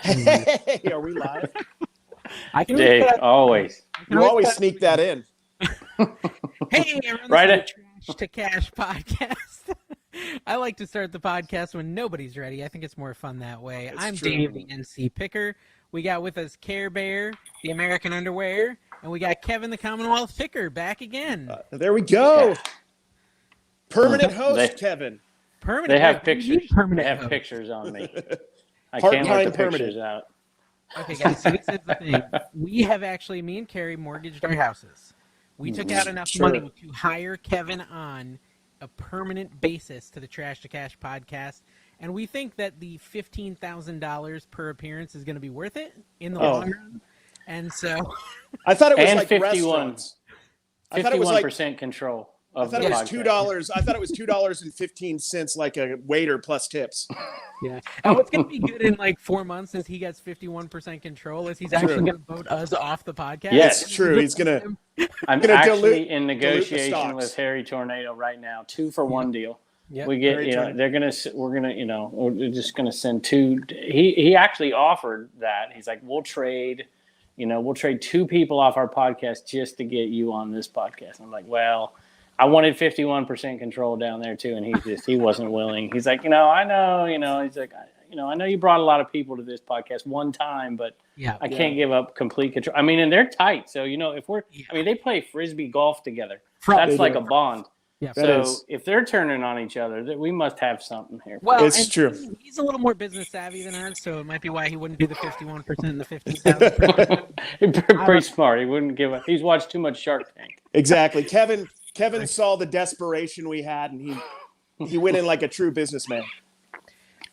Hey, are we live? Dave, always. You always sneak that in. Hey, everyone, Right this is the Trash to Cash podcast. I like to start the podcast when nobody's ready. I think it's more fun that way. I'm true. Dave, the NC Picker. We got with us Care Bear, the American Underwear, and we got Kevin, the Commonwealth Picker, back again. There we go. Yeah. Permanent host, Kevin. Permanent. They have what do you pictures. mean permanent They have host? pictures on me. I Part-time can't let the permanent. pictures out. Okay, guys, so this is the thing. We have actually, me and Carrie mortgaged our houses. We took out enough money to hire Kevin on a permanent basis to the Trash to Cash podcast, and we think that the $15,000 per appearance is going to be worth it in the long run. And so, I thought it was And like 51. restaurants. I thought it was 51% control I of thought the it was podcast. $2. I thought it was $2.15, like a waiter plus tips. yeah. And what's going to be good in like 4 months since he gets 51% control is he's actually going to vote us off the podcast. Yes. It's true. He's gonna. I'm gonna actually in dilute the negotiation stocks. with Harry Tornado right now. 2-for-1 deal. Yep. We get, Harry Tornado. we're just gonna send two. He actually offered that. He's like, we'll trade 2 people off our podcast just to get you on this podcast. I'm like, well, I wanted 51% control down there too, and he wasn't willing. He's like, I know, he's like, I know you brought a lot of people to this podcast one time, but I can't give up complete control. I mean, and they're tight. So, they play Frisbee golf together. That's like a bond. Yeah. So if they're turning on each other, we must have something here. Well, It's true. He's a little more business savvy than us, so it might be why he wouldn't do the 51% and the 15,000. Pretty smart. He wouldn't give up. He's watched too much Shark Tank. Exactly. Kevin saw the desperation we had, and he went in like a true businessman.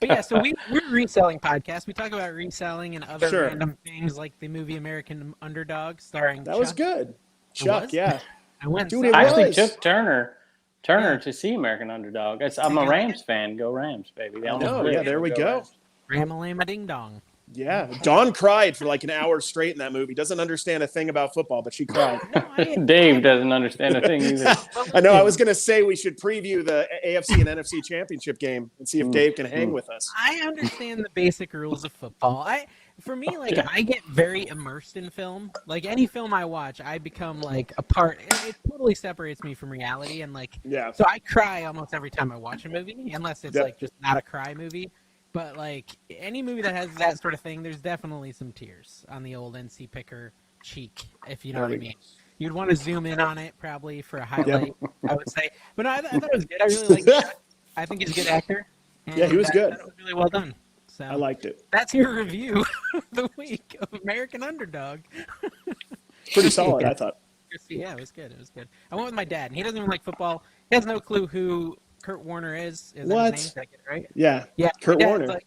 But yeah, so we're a reselling podcast. We talk about reselling and other Sure. random things like the movie American Underdog starring That was Chuck. good. Chuck, was? yeah. I went Dude, and it I saw actually was. took Turner to see American Underdog. I'm a Rams fan. Go Rams, baby. They almost Oh, split. yeah, there we go. Rams. Ramalama Ding Dong. Yeah. Dawn cried for like an hour straight in that movie. Doesn't understand a thing about football, but she cried. Dave doesn't understand a thing either. I know. I was going to say we should preview the AFC and NFC championship game and see if Dave can hang with us. I understand the basic rules of football. For me, I get very immersed in film. Like any film I watch, I become like a part. It totally separates me from reality, and so I cry almost every time I watch a movie, unless it's like just not a cry movie. But like any movie that has that sort of thing, there's definitely some tears on the old NC Picker cheek, if you know what I mean. You'd want to zoom in on it probably for a highlight, I would say. But no, I thought it was good. I really liked it. I think he's a good actor. Yeah, he was good. That was really well done. So I liked it. that's your review of the week of American Underdog. Pretty solid, I thought. Yeah, it was good. It was good. I went with my dad, and he doesn't even like football. He has no clue who Kurt Warner is. Is What? that his name? Did I get it right? Yeah. Yeah, Kurt my dad's Warner. like,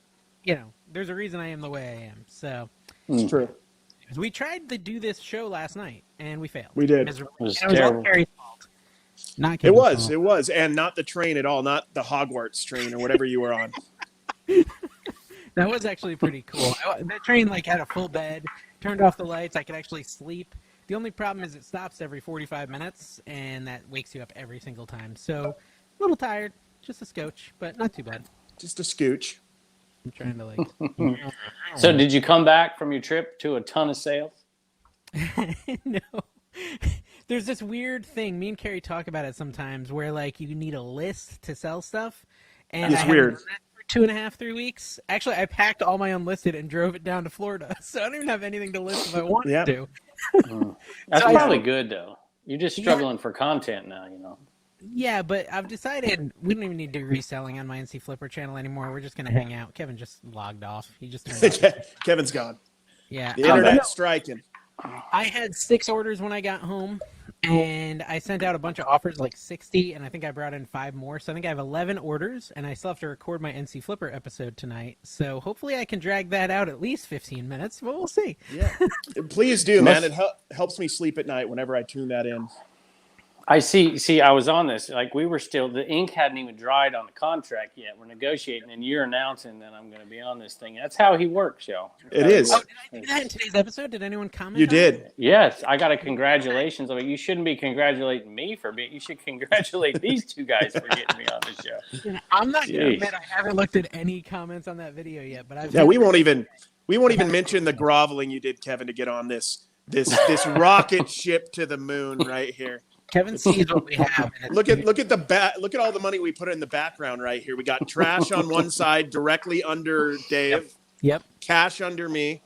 there's a reason I am the way I am. So It's true. we tried to do this show last night, and we failed. We did. Miserably. It was And it was all terrible. Carrie's fault. Not It Kevin's was. fault. It was. And not the train at all. Not the Hogwarts train or whatever you were on. That was actually pretty cool. That train had a full bed, turned off the lights. I could actually sleep. The only problem is it stops every 45 minutes, and that wakes you up every single time. So a little tired, just a scotch, but not too bad. Just a scooch. I'm trying to So did you come back from your trip to a ton of sales? No. There's this weird thing. Me and Carrie talk about it sometimes where you need a list to sell stuff. And It's I haven't weird. done that for 2.5, 3 weeks. Actually, I packed all my unlisted and drove it down to Florida. So I don't even have anything to list if I wanted Yeah. to. That's So I- probably good though. You're just struggling for content now, Yeah, but I've decided we don't even need to do reselling on my NC Flipper channel anymore. We're just going to hang out. Kevin just logged off. He just turned off. Kevin's gone. Yeah. The internet's striking. I had 6 orders when I got home, and I sent out a bunch of offers, 60, and I think I brought in 5 more. So I think I have 11 orders, and I still have to record my NC Flipper episode tonight. So hopefully I can drag that out at least 15 minutes, but we'll see. Yeah. Please do, man. It helps me sleep at night whenever I tune that in. I see. I was on this. Like we were still, the ink hadn't even dried on the contract yet. We're negotiating, and you're announcing that I'm going to be on this thing. That's how he works, yo. It is. Oh, did I do that in today's episode? Did anyone comment? You did. Yes, I got a congratulations. I mean, you shouldn't be congratulating me for being. You should congratulate these two guys for getting me on the show. Yeah, I'm not going to admit I haven't looked at any comments on that video yet, but we won't even mention the groveling you did, Kevin, to get on this rocket ship to the moon right here. Kevin sees what we have. Look at all the money we put in the background right here. We got trash on one side, directly under Dave. Yep. Cash under me.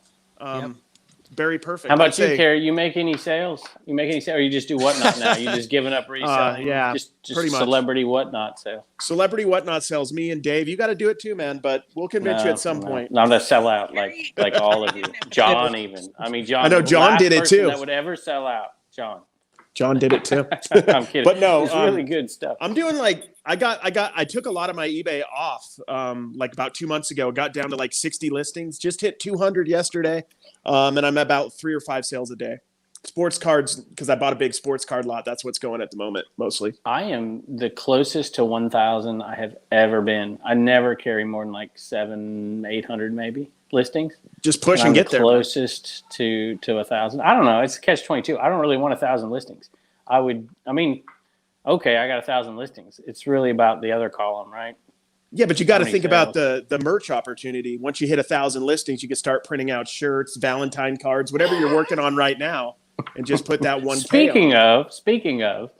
Very perfect. How about you, Carrie? You make any sales? Or you just do whatnot now? You just giving up reselling? Yeah, just pretty much. Celebrity whatnot sale. Celebrity whatnot sales. Me and Dave. You got to do it too, man. But we'll convince you at some point. I'm gonna sell out like all of you. John even. I mean, John. I know John did it too. That would ever sell out, John. John did it too. I'm kidding. But no, it's really good stuff. I'm doing I took a lot of my eBay off like about 2 months ago. Got down to like 60 listings. Just hit 200 yesterday. And I'm about 3 or 5 sales a day. Sports cards, because I bought a big sports card lot. That's what's going at the moment, mostly. I am the closest to 1,000 I have ever been. I never carry more than like 700-800 maybe listings. Just push and get there. Closest to 1,000. I don't know. It's catch-22. I don't really want 1,000 listings. Okay, I got 1,000 listings. It's really about the other column, right? Yeah, but you got to think about the merch opportunity. Once you hit 1,000 listings, you can start printing out shirts, Valentine cards, whatever you're working on right now, and just put that one. Speaking of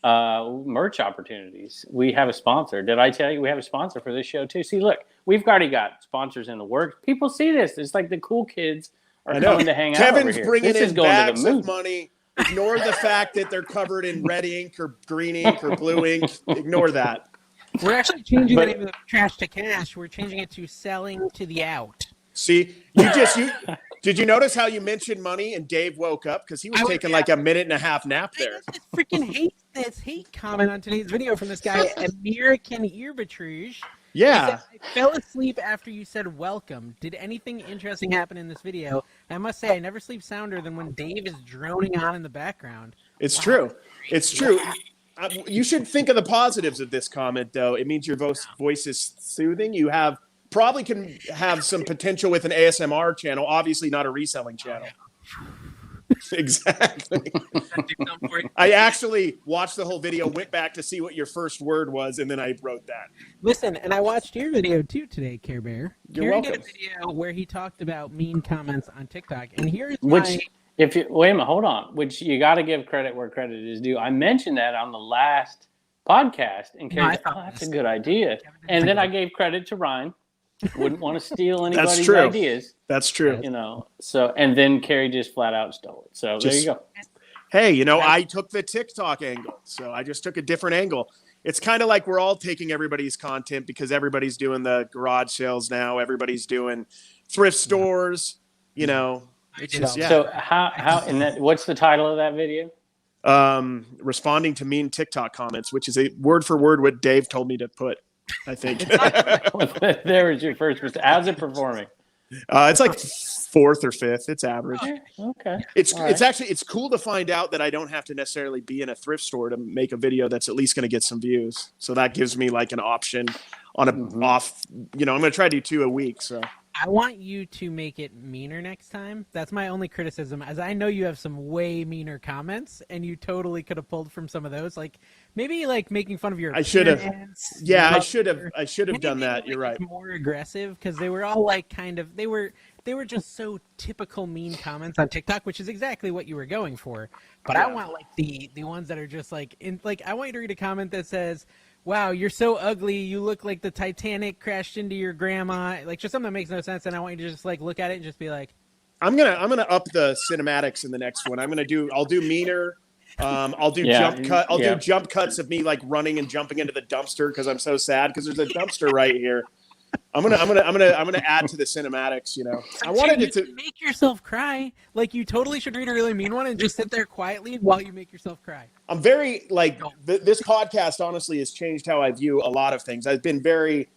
merch opportunities, we have a sponsor. Did I tell you we have a sponsor for this show too? See, look, we've already got sponsors in the works. People see this. It's like the cool kids are coming to hang out over here. Kevin's bringing in bags of money. Ignore the fact that they're covered in red ink or green ink or blue ink. Ignore that. We're actually changing the name of Trash to Cash. We're changing it to Selling to the Out. See, did you notice how you mentioned money and Dave woke up because he was taking like a minute and a half nap there? I freaking hate comment on today's video from this guy, American Earbitruge. Yeah. I fell asleep after you said welcome. Did anything interesting happen in this video? I must say, I never sleep sounder than when Dave is droning on in the background. It's true. It's true. You should think of the positives of this comment, though. It means your voice is soothing. You probably can have some potential with an ASMR channel. Obviously, not a reselling channel. Exactly. I actually watched the whole video, went back to see what your first word was, and then I wrote that. Listen, and I watched your video too today, Care Bear. You're welcome. Did a video where he talked about mean comments on TikTok, and here's wait a minute, hold on. Which you got to give credit where credit is due. I mentioned that on the last podcast, and Carrie said, that's a good idea. And then I gave credit to Ryan. Wouldn't want to steal anybody's ideas. That's true. So and then Carrie just flat out stole it. So there you go. Hey, I took the TikTok angle, so I just took a different angle. It's kind of like we're all taking everybody's content because everybody's doing the garage sales now. Everybody's doing thrift stores. So how and that, what's the title of that video? Responding to mean TikTok comments, which is a word for word what Dave told me to put, I think. There was your first. How's it performing? It's like 4th or 5th. It's average. Okay. It's cool to find out that I don't have to necessarily be in a thrift store to make a video that's at least going to get some views. So that gives me like an option on off. I'm going to try to do 2 a week. So I want you to make it meaner next time. That's my only criticism, as I know you have some way meaner comments, and you totally could have pulled from some of those. Like maybe like making fun of your. I should have. Yeah, I should have done that. You're right. More aggressive because they were all like kind of they were just so typical mean comments on TikTok, which is exactly what you were going for. But I want like the ones that are just like I want you to read a comment that says, wow, you're so ugly. You look like the Titanic crashed into your grandma. Like just something that makes no sense. And I want you to just like look at it and just be like, I'm gonna up the cinematics in the next one. I'll do meaner. I'll do do jump cuts of me like running and jumping into the dumpster because I'm so sad because there's a dumpster right here. I'm gonna add to the cinematics. I wanted it to make yourself cry. Like you totally should read a really mean one and just sit there quietly while you make yourself cry. I'm very this podcast honestly has changed how I view a lot of things. I've been very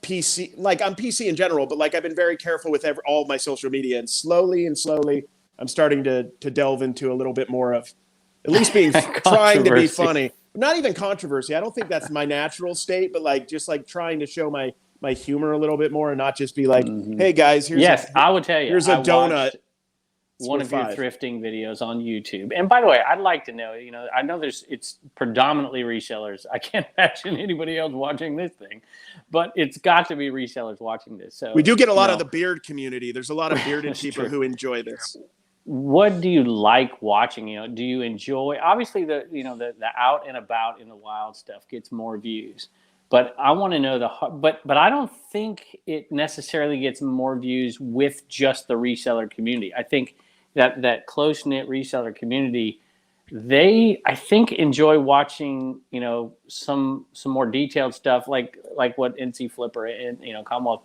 PC, like I'm PC in general, but like I've been very careful with all of my social media, and slowly I'm starting to delve into a little bit more of At least being trying to be funny. Not even controversy. I don't think that's my natural state, but like just like trying to show my humor a little bit more and not just be like, hey guys, I would tell you, here's a donut. One of your thrifting videos on YouTube. And by the way, I'd like to know, I know it's predominantly resellers. I can't imagine anybody else watching this thing, but it's got to be resellers watching this. So we do get a lot of the beard community. There's a lot of bearded people who enjoy this. What do you like watching? Do you enjoy? Obviously, the out and about in the wild stuff gets more views, but I want to know but I don't think it necessarily gets more views with just the reseller community. I think that close knit reseller community, I think enjoy watching some more detailed stuff like what NC Flipper and Commonwealth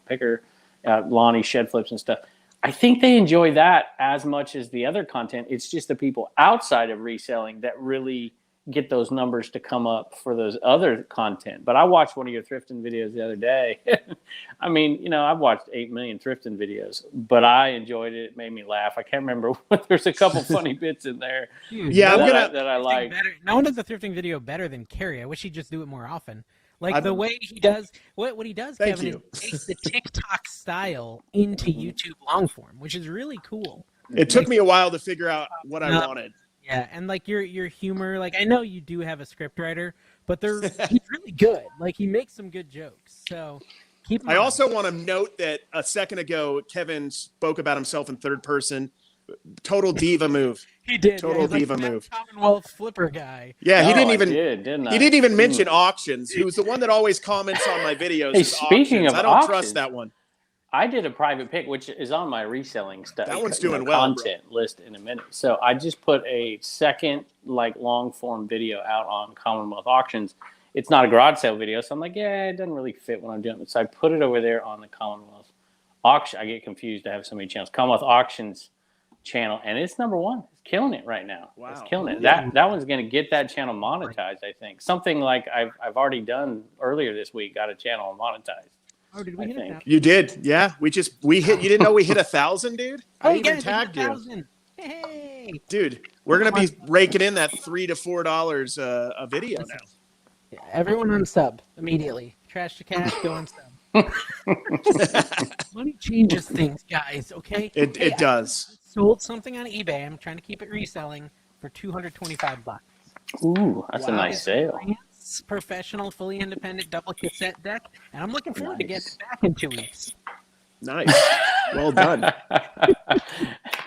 Picker, Lonnie Shed Flips and stuff. I think they enjoy that as much as the other content. It's just the people outside of reselling that really get those numbers to come up for those other content. But I watched one of your thrifting videos the other day. I mean, I've watched 8 million thrifting videos, but I enjoyed it. It made me laugh. I can't remember. There's a couple funny bits in there. Dude, that I like. No one does a thrifting video better than Carrie. I wish he'd just do it more often. Like the way he does, what he does, Kevin, is take the TikTok style into YouTube long form, which is really cool. It took me a while to figure out what I wanted. Yeah, and like your humor, like I know you do have a scriptwriter, but he's really good. Like he makes some good jokes. So keep. I also want to note that a second ago, Kevin spoke about himself in third person. Total diva move. He did. Total diva move. Commonwealth Flipper guy. Yeah, he didn't even mention auctions. He was the one that always comments on my videos. Hey, speaking of I don't trust that one. I did a private pick, which is on my reselling stuff. That one's doing well. Content list in a minute. So I just put a second long form video out on Commonwealth Auctions. It's not a garage sale video, so I'm like, it doesn't really fit what I'm doing. So I put it over there on the Commonwealth Auction. I get confused. I have so many channels. Commonwealth Auctions channel, and it's number one. It's killing it right now. Wow. It's killing it. That one's going to get that channel monetized, I think. Something like I've already done earlier this week, got a channel monetized. Oh, did we hit it? You did, yeah. We hit. You didn't know we hit 1,000, dude? I even tagged you. 1,000. Hey, dude, we're gonna be raking in that $3 to $4 a video now. Yeah, everyone on sub immediately. Trash to cash, go on sub. Money changes things, guys. Okay. It does. I sold something on eBay. I'm trying to keep it reselling for $225. Ooh, that's a nice sale. Professional, fully independent double cassette deck, and I'm looking forward to getting it back in 2 weeks. Nice. Well done.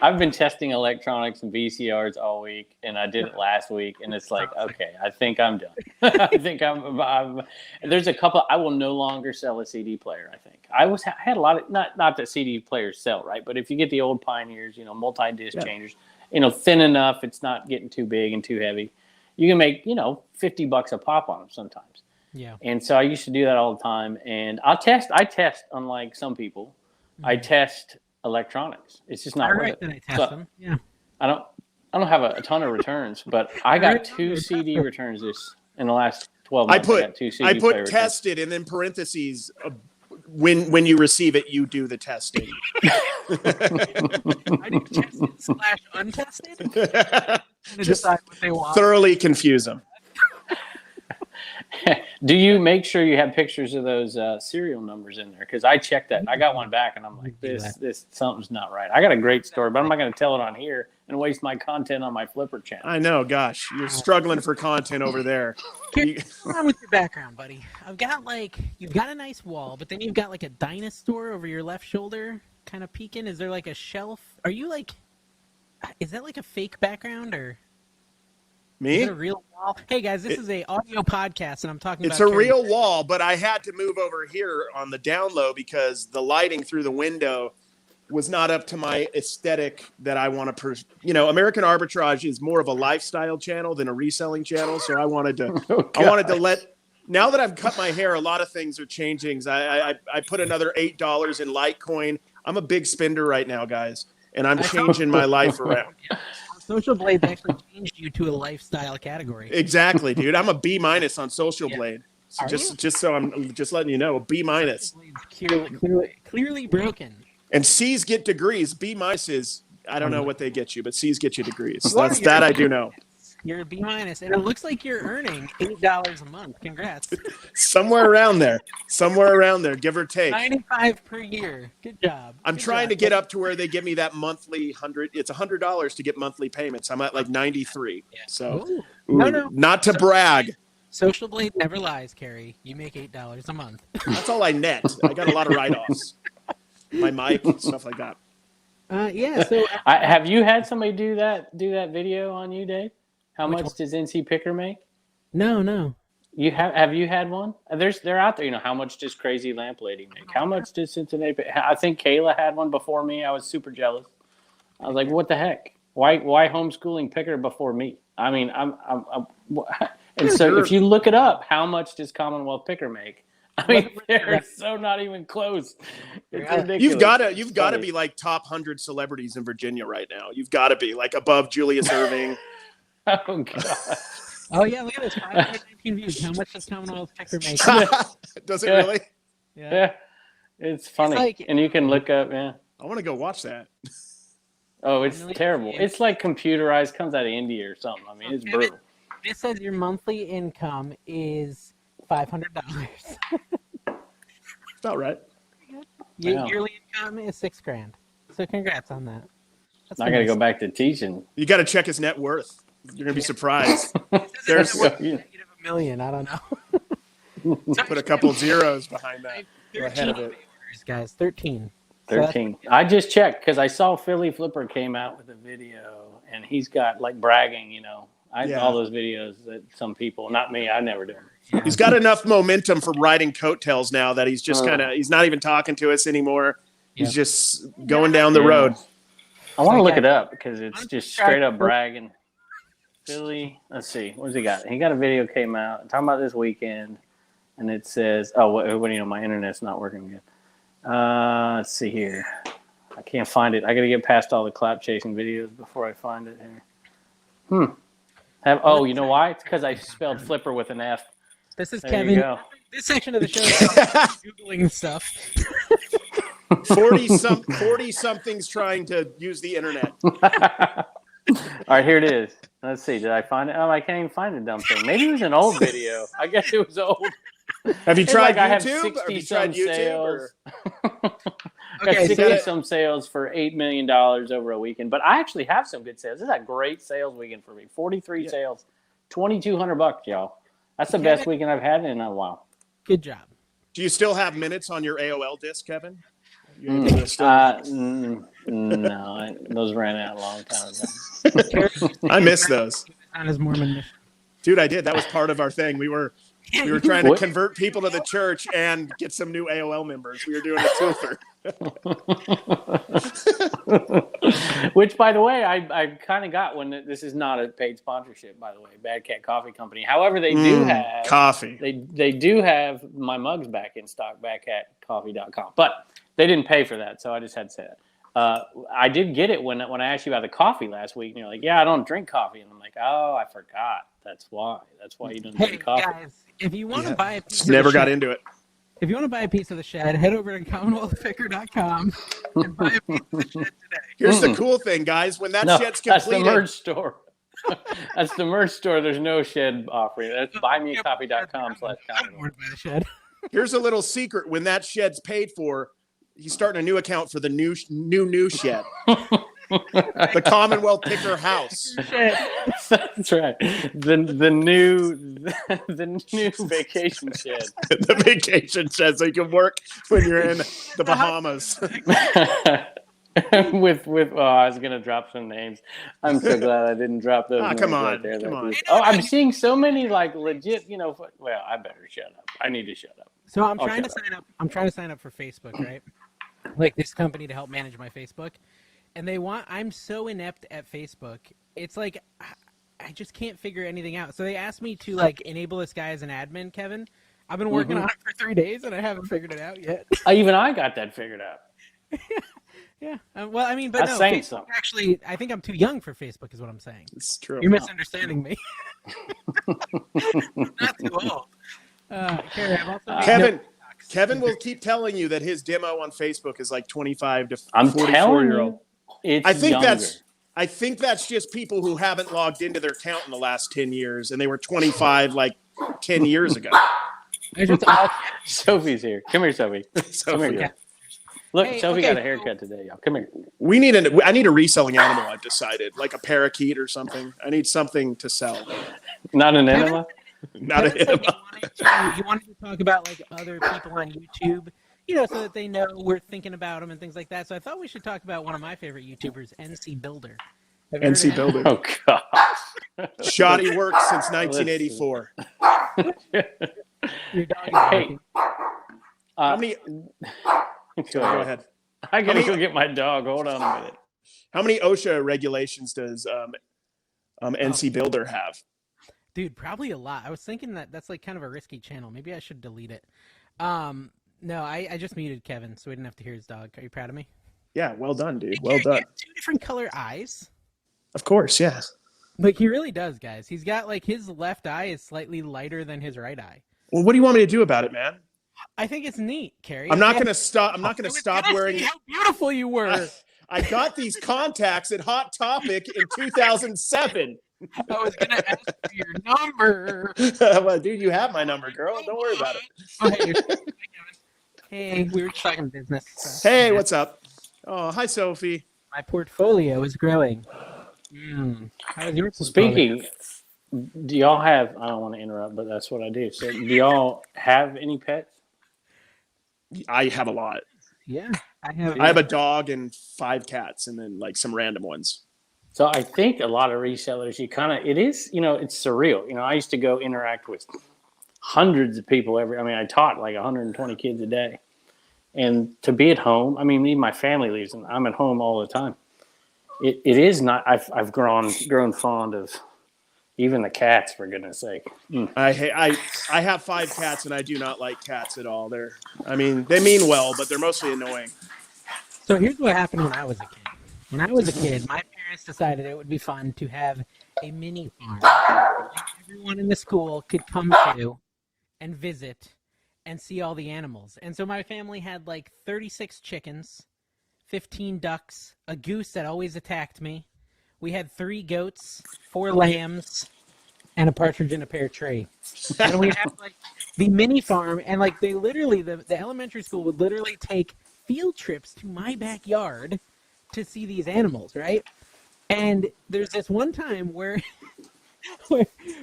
I've been testing electronics and VCRs all week, and I did it last week, and it's like, okay, I think I'm done. I think I'm there's a couple. I will no longer sell a CD player. I think I had a lot of not that CD players sell, right? But if you get the old Pioneers, multi-disc changers, thin enough, it's not getting too big and too heavy. You can make, $50 a pop on them sometimes. Yeah. And so I used to do that all the time. And I test, unlike some people, I test electronics. It's just not worth it. I test them. Yeah. I don't have a ton of returns, but I got 2 CD returns in the last 12 months. I got 2 CD I put tested and then parentheses. When you receive it, you do the testing. I do tested / untested. Just decide what they want. Thoroughly confuse them. Do you make sure you have pictures of those serial numbers in there? Because I checked that. I got one back, and I'm like, this something's not right. I got a great story, but I'm not going to tell it on here and waste my content on my Flipper channel. I know. Gosh, you're struggling for content over there. What's wrong with your background, buddy? I've got you've got a nice wall, but then you've got a dinosaur over your left shoulder kind of peeking. Is there a shelf? Are you is that a fake background or? Me? Is it a real wall? Hey guys, this is a audio podcast, and I'm talking about. It's a real wall, but I had to move over here on the down low because the lighting through the window was not up to my aesthetic that I want to. American Arbitrage is more of a lifestyle channel than a reselling channel, so I wanted to. I wanted to let. Now that I've cut my hair, a lot of things are changing. I put another $8 in Litecoin. I'm a big spender right now, guys, and I'm changing my life around. Social Blade actually changed you to a lifestyle category. Exactly, dude. I'm a B- on Social Blade. So just so I'm just letting you know, a B-. Clearly broken. And C's get degrees. B- is I don't know what they get you, but C's get you degrees. That I do know. You're a B-, and it looks like you're earning $8 a month. Congrats. Somewhere around there, give or take. 95 per year. Good job. I'm trying to get up to where they give me that monthly $100. It's $100 to get monthly payments. I'm at like 93. Yeah. So, no, not to brag. Social Blade never lies, Carrie. You make $8 a month. That's all I net. I got a lot of write-offs. My mic, stuff like that. Yeah. So, have you had somebody do that video on you, Dave? How much does NC Picker make? No. You have you had one? They're out there. How much does Crazy Lamp Lady make? How much does Cincinnati? I think Kayla had one before me. I was super jealous. I was like, what the heck? Why homeschooling Picker before me? I mean, I'm and so if you look it up, how much does Commonwealth Picker make? I mean, they're so not even close. It's ridiculous. You've got to be like top 100 celebrities in Virginia right now. You've got to be like above Julius Erving. Oh God. Oh yeah, look at this. 519 views. How much does Commonwealth Picker make? Does it really? Yeah. It's funny. And you can look up, I want to go watch that. Oh, it's terrible. It's like computerized, comes out of India or something. I mean, it's brutal. This says your monthly income is $500. About right. Your yearly income is $6,000. So congrats on that. I got to go back to teaching. You got to check his net worth. You're gonna be surprised. There's -$1 million. I don't know. Put a couple zeros behind that. Go ahead of it, guys. 13. 13. I just checked because I saw Philly Flipper came out with a video, and he's got like bragging. All those videos that some people, not me, I never do them. He's got enough momentum for riding coattails now that he's just he's not even talking to us anymore. He's just going down the road. I want to look it up because it's just straight up bragging. Philly, let's see. What does he got? He got a video came out talking about this weekend, and it says, what do you know? My internet's not working again. Let's see here. I can't find it. I got to get past all the clap chasing videos before I find it here. You know why? It's because I spelled flipper with an F. This is there Kevin. This section of the show is Googling stuff. 40-somethings trying to use the internet. All right, here it is. Let's see. Did I find it? Oh, I can't even find the dumb thing. Maybe it was an old video. I guess it was old. Have you tried YouTube? I have 60-some sales. Got 60-some sales for $8 million over a weekend. But I actually have some good sales. This is a great sales weekend for me. 43 sales, $2,200, y'all. That's the best weekend I've had in a while. Good job. Do you still have minutes on your AOL disc, Kevin? No, those ran out a long time ago. I miss those. On his Mormon mission. Dude, I did. That was part of our thing. We were trying to convert people to the church and get some new AOL members. We were doing a twofer. Which, by the way, I kind of got when this is not a paid sponsorship, by the way, Bad Cat Coffee Company. However, they do have coffee. They do have my mugs back in stock, badcatcoffee.com. But they didn't pay for that, so I just had to say that. I did get it when I asked you about the coffee last week, and you're like, yeah, I don't drink coffee. And I'm like, oh, I forgot. That's why you don't drink coffee. Guys, if you want to buy a piece never got into it. If you want to buy a piece of the shed, head over to CommonwealthPicker.com and buy a piece of the shed today. Here's the cool thing, guys. When that shed's completed. That's the merch store. That's the merch store. There's no shed offering. That's buymeacoffee.com/Common. Here's a little secret. When that shed's paid for, he's starting a new account for the new shed. The Commonwealth Picker House. That's right. The new vacation shed. The vacation shed, so you can work when you're in the Bahamas. with I was gonna drop some names. I'm so glad I didn't drop those. Come on, right there. Come on. I'm seeing so many like legit. Well, I better shut up. I need to shut up. So I'm trying to sign up. I'm trying to sign up for Facebook, right? Like this company to help manage my Facebook. And I'm so inept at Facebook. It's like, I just can't figure anything out. So they asked me to enable this guy as an admin, Kevin. I've been working on it for 3 days and I haven't figured it out yet. Even I got that figured out. Yeah. Well, I mean, but that's no, saying Facebook, something. actually, I think I'm too young for Facebook is what I'm saying. It's true. You're misunderstanding me. Not too old. Kevin will keep telling you that his demo on Facebook is like 25 to 44-year-old. I think younger. I think that's just people who haven't logged into their account in the last 10 years, and they were 25 like 10 years ago. Sophie's here. Come here, Sophie. Come here, girl. Look, hey, Sophie got a haircut today, y'all. Come here. I need a reselling animal, I've decided, like a parakeet or something. I need something to sell. Not an enema? Not an enema. You wanted to talk about like other people on YouTube, you know, so that they know we're thinking about them and things like that. So I thought we should talk about one of my favorite YouTubers, NC Builder. NC Builder. Oh, God. Shoddy work since 1984. Your dog is how many... Go ahead. I gotta go get my dog. Hold on a minute. How many OSHA regulations does NC Builder have? Dude, probably a lot. I was thinking that's like kind of a risky channel. Maybe I should delete it. No, I just muted Kevin, so we didn't have to hear his dog. Are you proud of me? Yeah, well done, dude. Well done. He has 2 different color eyes. Of course, yeah. Like he really does, guys. He's got like his left eye is slightly lighter than his right eye. Well, what do you want me to do about it, man? I think it's neat, Carrie. I'm not going to stop. I'm not going to stop wearing. How beautiful you were! I got these contacts at Hot Topic in 2007. I was going to ask for your number. Well, dude, you have my number, girl. Don't worry about it. Hey, we were just talking business. So. Hey, what's up? Oh, hi, Sophie. My portfolio is growing. How's your portfolio? Speaking, do y'all have? I don't want to interrupt, but that's what I do. So, do y'all have any pets? I have a lot. Yeah, I have a dog and 5 cats, and then like some random ones. So I think a lot of resellers, it is, it's surreal. I used to go interact with hundreds of people I taught like 120 kids a day, and to be at home. Even my family leaves, and I'm at home all the time. It is not. I've grown fond of even the cats, for goodness sake. I have 5 cats, and I do not like cats at all. They mean well, but they're mostly annoying. So here's what happened when I was a kid. When I was a kid, my parents decided it would be fun to have a mini farm. Everyone in the school could come to and visit and see all the animals. And so my family had like 36 chickens, 15 ducks, a goose that always attacked me. We had 3 goats, 4 lambs, and a partridge in a pear tree. And we had like the mini farm, and like they literally, the elementary school would literally take field trips to my backyard to see these animals, right? And there's this one time where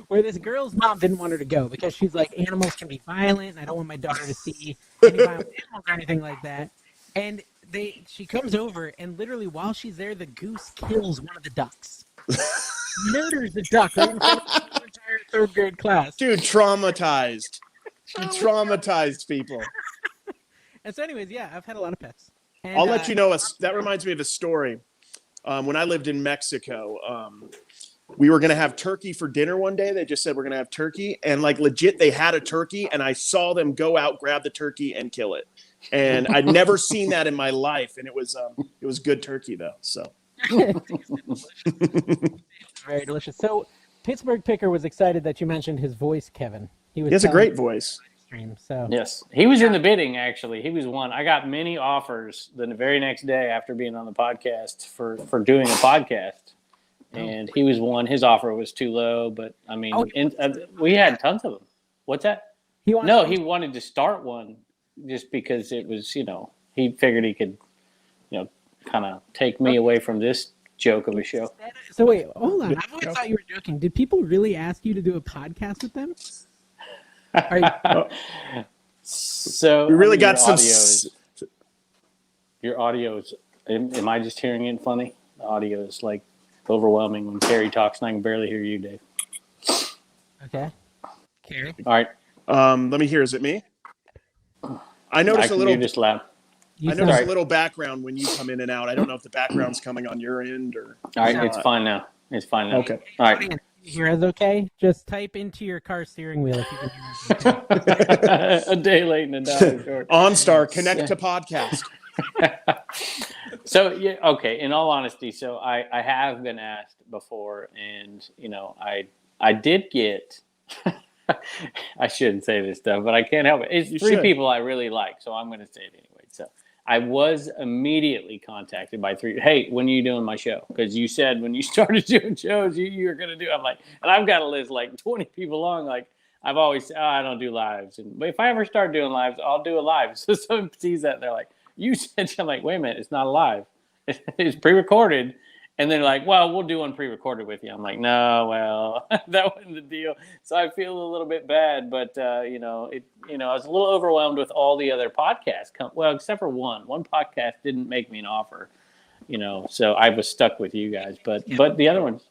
this girl's mom didn't want her to go because she's like, animals can be violent, and I don't want my daughter to see any violent animals or anything like that. And she comes over, and literally while she's there, the goose kills one of the ducks. Murders the duck right in front of the entire 3rd grade class. Dude, traumatized. She traumatized people. And so anyways, yeah, I've had a lot of pets. And, I'll let you know. That reminds me of a story. When I lived in Mexico, we were going to have turkey for dinner one day. They just said we're going to have turkey. And like legit, they had a turkey. And I saw them go out, grab the turkey, and kill it. And I'd never seen that in my life. And it was good turkey, though. So very delicious. So Pittsburgh Picker was excited that you mentioned his voice, Kevin. He has a great voice. So yes, he was in the bidding. Actually, he was one. I got many offers the very next day after being on the podcast for doing a podcast, and he was one. His offer was too low, but we had tons of them. What's that? He wanted to start one just because it was, he figured he could, kind of take me away from this joke of a show. So wait, hold on. I've always thought you were joking. Did people really ask you to do a podcast with them? So we really got some. Your audio is. Am I just hearing it funny? The audio is like overwhelming when Carrie talks, and I can barely hear you, Dave. Okay, Carrie. All right. Let me hear. Is it me? I noticed a little. You're just loud. I noticed a little background when you come in and out. I don't know if the background's coming on your end or. All right, it's fine now. It's fine now. Okay. All right. Hear us okay? Just type into your car steering wheel if you can hear us. A day late and a dollar short. OnStar, connect to podcast. So, yeah, okay. In all honesty, so I have been asked before, and, I did get, I shouldn't say this stuff, but I can't help it. It's 3 people I really like, so I'm going to say it anyway. So I was immediately contacted by 3. Hey, when are you doing my show? Because you said when you started doing shows, you were going to do. I'm like, and I've got a list like 20 people long. Like I've always said, I don't do lives. But if I ever start doing lives, I'll do a live. So someone sees that and they're like, you said, I'm like, wait a minute, it's not a live. It's pre-recorded. And they're like, well, we'll do one pre-recorded with you. I'm like, no, well, that wasn't the deal. So I feel a little bit bad, but I was a little overwhelmed with all the other podcasts. Well, except for one. One podcast didn't make me an offer, so I was stuck with you guys. But the other ones,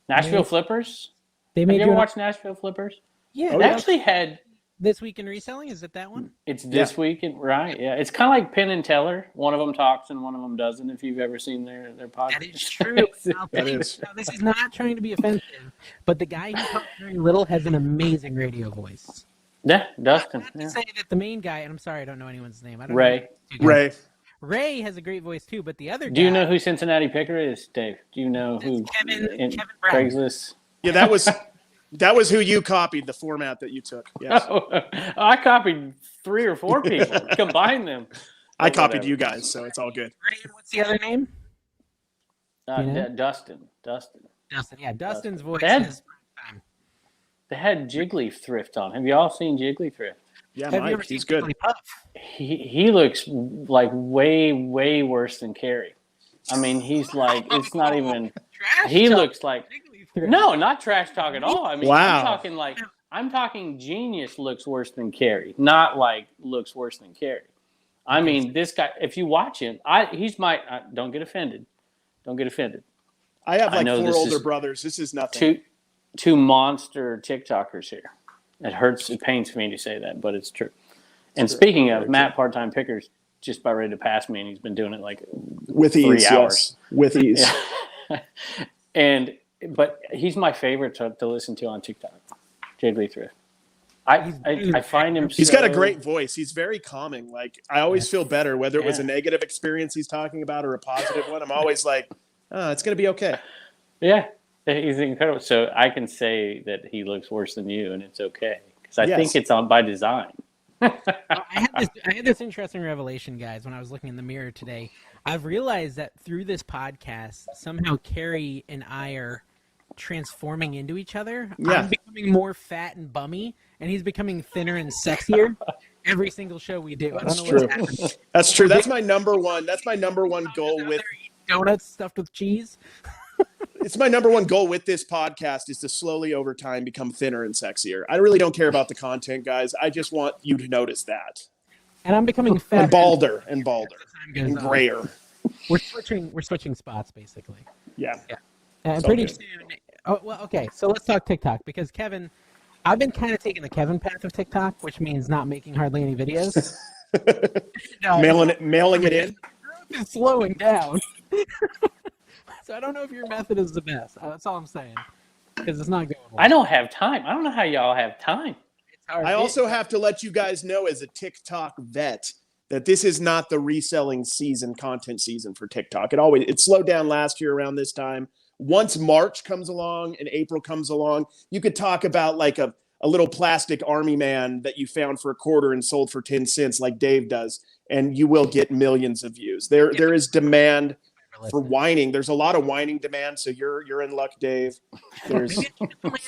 Nashville Flippers. Have you ever watched Nashville Flippers? Yeah, they actually had. This Week in Reselling, is it that one? It's This Week, right? Yeah, it's kind of like Penn and Teller. One of them talks and one of them doesn't. If you've ever seen their podcast, that is true. That is. Now, this is not trying to be offensive, but the guy who talks very little has an amazing radio voice. Yeah, Dustin. Not to say that the main guy, and I'm sorry, I don't know anyone's name. I don't Ray. know Ray has a great voice too, but the other guy. Do you know who Cincinnati Picker is, Dave? Do you know who? Kevin Brown. Craigslist. Yeah, that was who you copied, the format that you took. Yes. I copied 3 or 4 people, combined them. I copied you guys, so it's all good. What's the other name? Dustin. Yeah, Dustin's voice is. They had Jiggly Thrift on. Have you all seen Jiggly Thrift? Yeah, Mike, he's good. He looks like way, way worse than Carrie. I mean, he's like, it's not even. He looks like. No, not trash talk at all. I mean, wow. I'm talking genius looks worse than Carrie, not like looks worse than Carrie. I mean, this guy, if you watch him, he's my, don't get offended. Don't get offended. I have 4 older brothers. This is nothing. Two monster TikTokers here. It pains me to say that, but it's true. And speaking of, Matt Part-Time Picker's just about ready to pass me, and he's been doing it like with 3 ease, hours. Yes. With ease. Yeah. But he's my favorite to listen to on TikTok, Jiggly Thrift. I find him. He's got a great voice. He's very calming. Like I always feel better whether it was a negative experience he's talking about or a positive one. I'm always like, it's gonna be okay. Yeah, he's incredible. So I can say that he looks worse than you, and it's okay because I think it's on by design. I had this interesting revelation, guys, when I was looking in the mirror today. I've realized that through this podcast, somehow Carrie and I are transforming into each other. Yeah. I'm becoming more fat and bummy, and he's becoming thinner and sexier every single show we do. That's true. That's true. That's my number one. That's my number one goal with donuts stuffed with cheese. It's my number one goal with this podcast is to slowly over time become thinner and sexier. I really don't care about the content, guys. I just want you to notice that. And I'm becoming fat and balder and grayer. We're switching spots basically. Yeah. And pretty soon. Oh well, okay. So let's talk TikTok because Kevin, I've been kind of taking the Kevin path of TikTok, which means not making hardly any videos. Mailing it in. It's slowing down. So I don't know if your method is the best. That's all I'm saying. Because it's not going well. I don't have time. I don't know how y'all have time. I also have to let you guys know as a TikTok vet that this is not the reselling season, content season for TikTok. It slowed down last year around this time. Once March comes along and April comes along, you could talk about like a little plastic army man that you found for $0.25 and sold for 10 cents like Dave does, and you will get millions of views. There is demand for whining. There's a lot of whining demand, so you're in luck, Dave. There's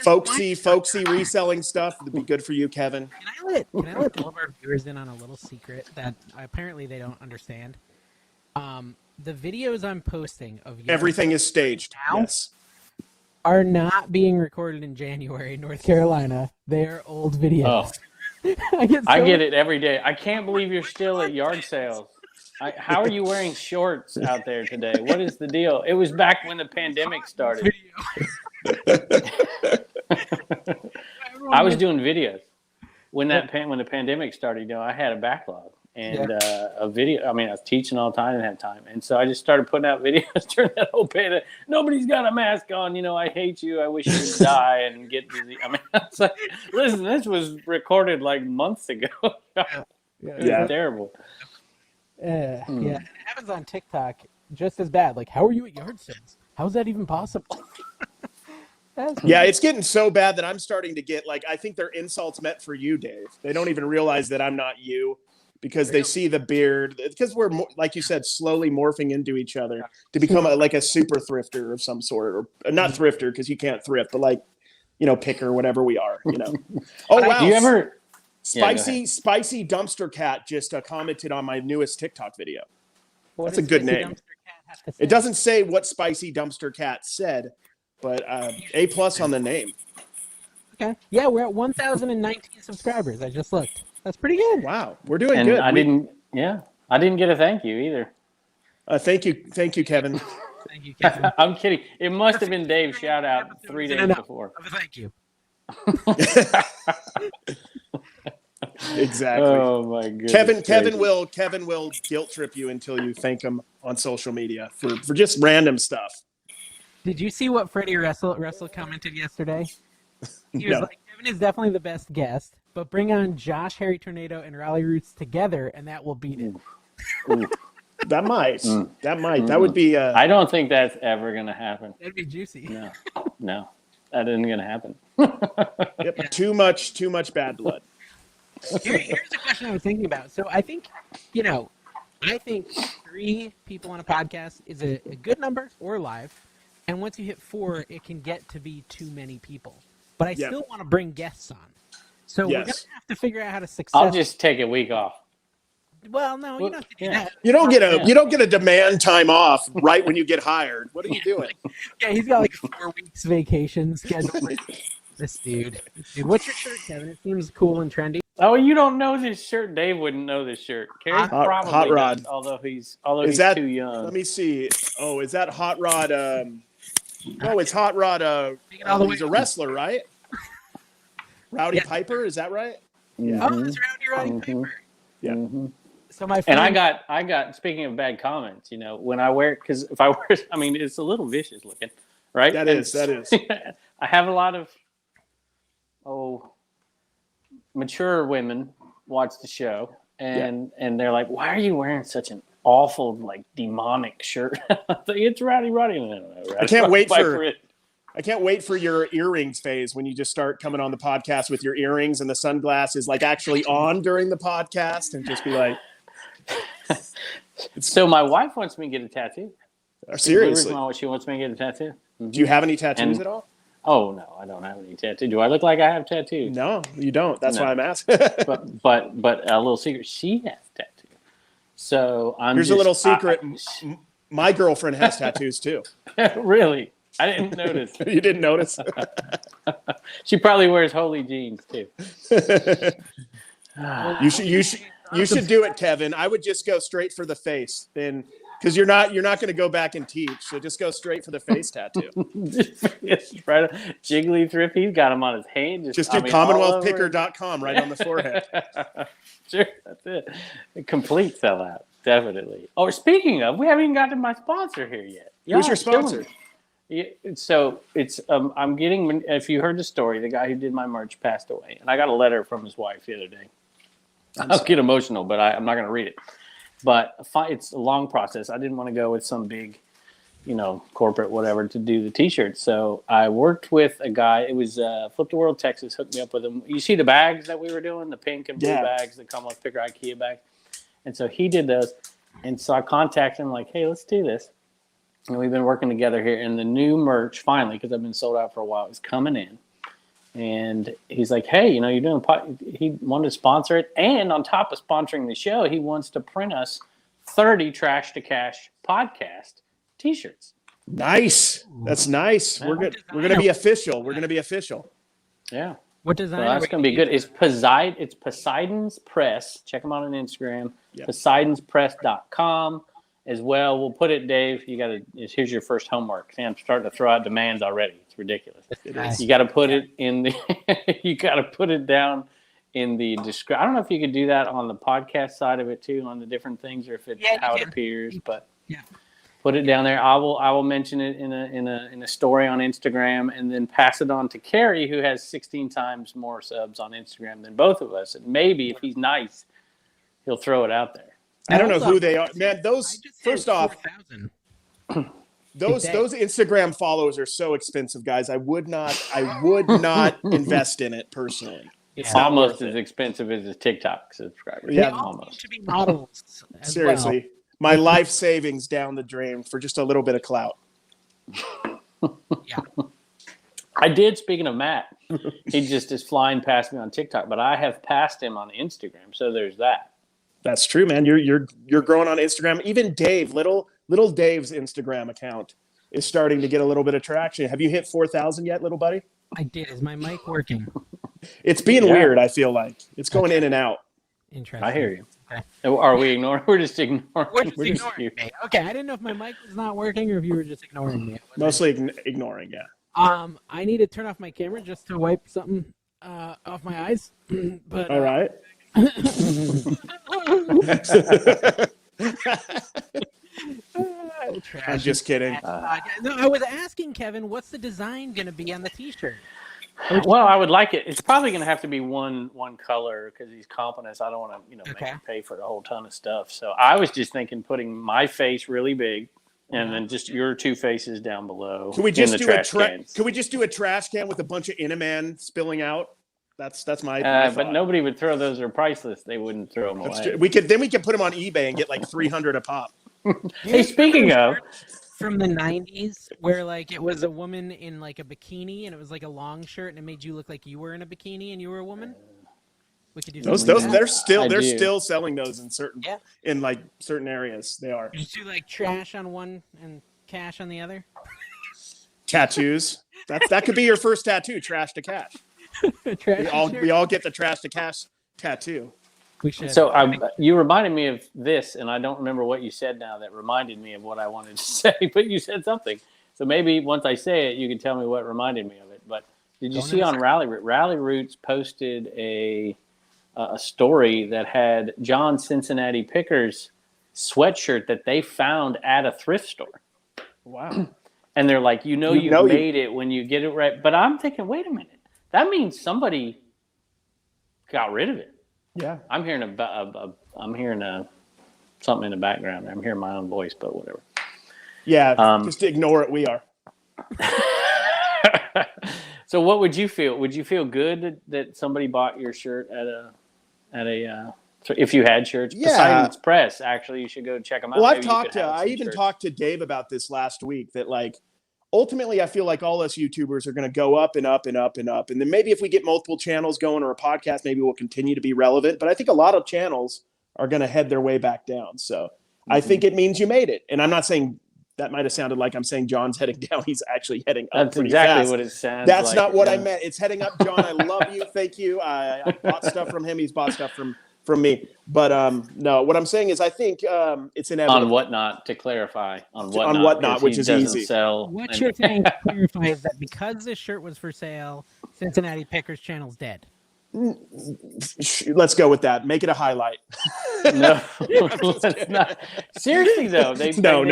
folksy reselling stuff. It'd be good for you, Kevin. Can I let all of our viewers in on a little secret that apparently they don't understand? The videos I'm posting of everything is staged. Yes. Are not being recorded in January, North Carolina. They are old videos. Oh. I get it every day. I can't believe you're still at yard sales. How are you wearing shorts out there today? What is the deal? It was back when the pandemic started. I was doing videos when the pandemic started. I had a backlog and a video. I mean, I was teaching all the time, didn't have time, and so I just started putting out videos during that whole pandemic. Nobody's got a mask on. I hate you. I wish you would die and get busy. I mean, it's like, listen, this was recorded like months ago. It was terrible. Yeah, and it happens on TikTok just as bad. Like, how are you at yard sales? How is that even possible? It's getting so bad that I'm starting to get I think they're insults meant for you, Dave. They don't even realize that I'm not you because they see the beard. Because we're, like you said, slowly morphing into each other to become like a super thrifter of some sort, or not thrifter because you can't thrift, but like, picker, whatever we are, Oh, wow. Do you ever... Spicy Dumpster Cat just commented on my newest TikTok video. That's a good name. It doesn't say what Spicy Dumpster Cat said, but A+ on the name. Okay. Yeah, we're at 1,019 subscribers. I just looked. That's pretty good. Wow, we're doing good. I didn't get a thank you either. Thank you, Kevin. Thank you, Kevin. I'm kidding. It must have been Dave's shout out 3 days before. Thank you. Exactly. Oh my goodness. Kevin will guilt trip you until you thank him on social media for just random stuff. Did you see what Freddie Russell commented yesterday? He was like, Kevin is definitely the best guest, but bring on Josh, Harry Tornado, and Raleigh Roots together, and that will beat it. That might. That would be. I don't think that's ever going to happen. That'd be juicy. No, that isn't going to happen. Yep. Yeah. Too much bad blood. Here's a question I was thinking about. So I think, I think 3 people on a podcast is a good number or live. And once you hit 4, it can get to be too many people. But I still want to bring guests on. So we're going to have to figure out how to successfully... I'll just take a week off. Well, no, you don't have to do that. You don't get a demand time off right when you get hired. What are you doing? Yeah, he's got like 4 weeks vacation scheduled. This dude. What's your shirt, Kevin? It seems cool and trendy. Oh, you don't know this shirt? Dave wouldn't know this shirt. Carrie probably Hot Rod. Does, although he's too young. Let me see. Oh, is that Hot Rod? No, it's Hot Rod. He's a wrestler, right? Rowdy Piper, is that right? Yeah. Oh, that's Rowdy Piper. Yeah. Mm-hmm. So my friend, and I got. Speaking of bad comments, when I wear, because if I wear, I mean, it's a little vicious looking, right? That is. I have a lot of mature women watch the show, and they're like, "Why are you wearing such an awful, like, demonic shirt?" It's Rowdy. I can't wait for your earrings phase when you just start coming on the podcast with your earrings and the sunglasses like actually on during the podcast, and just be like. So my wife wants me to get a tattoo. Seriously? She wants me to get a tattoo. Mm-hmm. Do you have any tattoos at all? Oh no, I don't have any tattoos. Do I look like I have tattoos? No, you don't. That's why I'm asking. but a little secret. She has tattoos. So here's a little secret. My girlfriend has tattoos too. Really? I didn't notice. You didn't notice? She probably wears holy jeans too. You should do it, Kevin. I would just go straight for the face, then, because you're not going to go back and teach. So just go straight for the face tattoo. Right, Jiggly Thrift. He's got them on his hand. Just do CommonwealthPicker.com right on the forehead. Sure, that's it. A complete sellout, definitely. Oh, speaking of, we haven't even gotten my sponsor here yet. Who's your sponsor? Yeah, so it's I'm getting. If you heard the story, the guy who did my merch passed away, and I got a letter from his wife the other day. I'll get emotional, but I'm not going to read it. But it's a long process. I didn't want to go with some big, corporate whatever to do the T-shirts. So I worked with a guy. It was Flip the World Texas hooked me up with him. You see the bags that we were doing, the pink and blue bags that come with Picker IKEA bags. And so he did those. And so I contacted him like, hey, let's do this. And we've been working together here. And the new merch, finally, because I've been sold out for a while, is coming in. And he's like, hey, you're doing he wanted to sponsor it. And on top of sponsoring the show, he wants to print us 30 Trash to Cash podcast T-shirts. Nice. That's nice. Yeah. We're going to be official. We're going to be official. Yeah. What design? So that's going to be good. It's Poseidon's Press. Check them out on Instagram. Yep. PoseidonsPress.com as well. We'll put it, Dave. Here's your first homework. See, I'm starting to throw out demands already. It's ridiculous. You got to put it in the. You got to put it down in the description. I don't know if you could do that on the podcast side of it too, on the different things, or if it's how it appears. But put it down there. I will mention it in a story on Instagram, and then pass it on to Carrie, who has 16 times more subs on Instagram than both of us. And maybe if he's nice, he'll throw it out there. I don't know who they are, man. Those first off, those Instagram follows are so expensive, guys. I would not invest in it personally. It's almost as expensive as a TikTok subscriber. Yeah, almost to be models. Seriously, well. My life savings down the drain for just a little bit of clout. Yeah. I did. Speaking of Matt, he just is flying past me on TikTok, but I have passed him on Instagram. So there's that. That's true, man. You're growing on Instagram. Even Dave, little Dave's Instagram account is starting to get a little bit of traction. Have you hit 4,000 yet, little buddy? I did. Is my mic working? It's being weird. I feel like it's going in and out. Interesting. I hear you. Okay. Are we ignoring? We're just ignoring. We're just ignoring me. Okay, I didn't know if my mic was not working or if you were just ignoring me. Mostly ignoring, yeah. I need to turn off my camera just to wipe something off my eyes. But all right. I'm just kidding. No, I was asking Kevin, what's the design going to be on the T-shirt? Well, I would like it. It's probably going to have to be one color because he's confident. I don't want to, make him pay for a whole ton of stuff. So I was just thinking putting my face really big, and then just your two faces down below. Can we just do Can we just do a trash can with a bunch of Inaman spilling out? That's my thought. But nobody would throw those. Are priceless. They wouldn't throw them away. We could put them on eBay and get like 300 a pop. Hey, speaking of. From the 90s where like it was a woman in like a bikini and it was like a long shirt and it made you look like you were in a bikini and you were a woman. We could do those they're still selling those in certain certain areas. They are. You do like trash on one and cash on the other. Tattoos. That could be your first tattoo, trash to cash. we all get the trash to cash tattoo. We should. So you reminded me of this, and I don't remember what you said now that reminded me of what I wanted to say, but you said something. So maybe once I say it, you can tell me what reminded me of it. But did you see on Rally Roots posted a story that had John Cincinnati Pickers sweatshirt that they found at a thrift store? Wow. And they're like, you made it when you get it right. But I'm thinking, wait a minute. That means somebody got rid of it. Yeah, I'm hearing something in the background. I'm hearing my own voice, but whatever. Yeah, just ignore it. We are. So, what would you feel? Would you feel good that somebody bought your shirt at a if you had shirts? Yeah. Poseidon's Press. Actually, you should go check them out. Well, I even talked to Dave about this last week. That like. Ultimately, I feel like all us YouTubers are going to go up and up and up and up. And then maybe if we get multiple channels going or a podcast, maybe we'll continue to be relevant. But I think a lot of channels are going to head their way back down. So I think it means you made it. And I'm not saying that might have sounded like I'm saying John's heading down. He's actually heading up. That's exactly fast. what it sounds That's like. not what I meant. It's heading up, John. I love you. Thank you. I bought stuff from him. He's bought stuff from me. But no, what I'm saying is I think it's inevitable. On Whatnot, to clarify. On Whatnot, which is easy. What you're saying to clarify is that because this shirt was for sale, Cincinnati Pickers channel's dead. Let's go with that. Make it a highlight. No, let's not. Seriously, though. That's not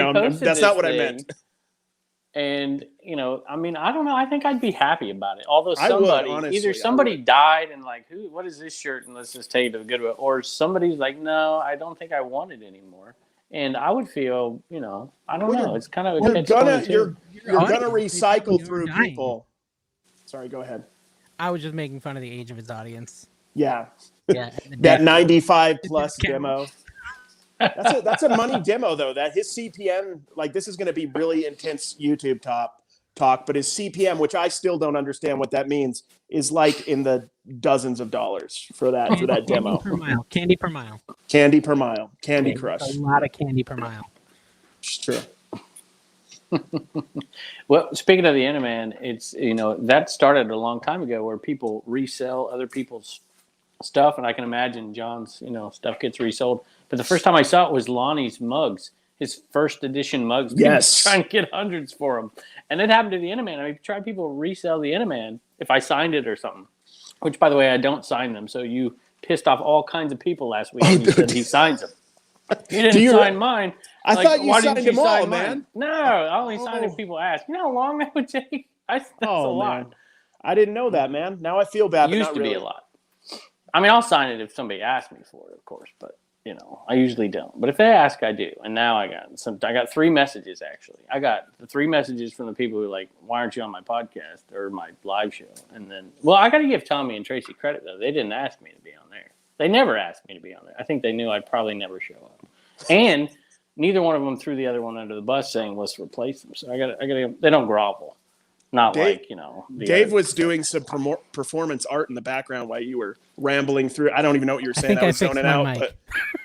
what I meant. And, I don't know. I think I'd be happy about it. Although somebody died and like, what is this shirt? And let's just take it to the Goodwill. Or somebody's like, no, I don't think I want it anymore. And I would feel, I don't know. It's kind of you're gonna recycle through people. Sorry, go ahead. I was just making fun of the age of his audience. Yeah. That 95 plus demo. That's a money demo though. That his CPM, like this is going to be really intense YouTube talk, but his CPM, which I still don't understand what that means, is like in the dozens of dollars for that demo. Candy per mile. Candy Crush. A lot of candy per mile. It's true. Well, speaking of the Inaman, it's that started a long time ago where people resell other people's stuff, and I can imagine John's stuff gets resold. But the first time I saw it was Lonnie's mugs, his first edition mugs. Yes, trying to get hundreds for them, and it happened to the Inaman. I mean, try people resell the Inaman if I signed it or something. Which, by the way, I don't sign them. So you pissed off all kinds of people last week. And you said he signs them. You didn't sign mine. I thought you signed them all, man. No, I only signed if people ask. You know how long that would take? That's a lot. Man. I didn't know that, man. Now I feel bad. It used to be a lot. I mean, I'll sign it if somebody asks me for it, of course. But you know, I usually don't. But if they ask, I do. And now I got 3 messages, actually. I got the 3 messages from the people who are like, why aren't you on my podcast or my live show? And then, well, I got to give Tommy and Tracy credit, though. They didn't ask me to be on there. They never asked me to be on there. I think they knew I'd probably never show up. And neither one of them threw the other one under the bus saying, let's replace them. So I got to, they don't grovel. Not Dave, like, you know. Dave was doing some performance art in the background while you were rambling through. I don't even know what you were saying. I was zoning out.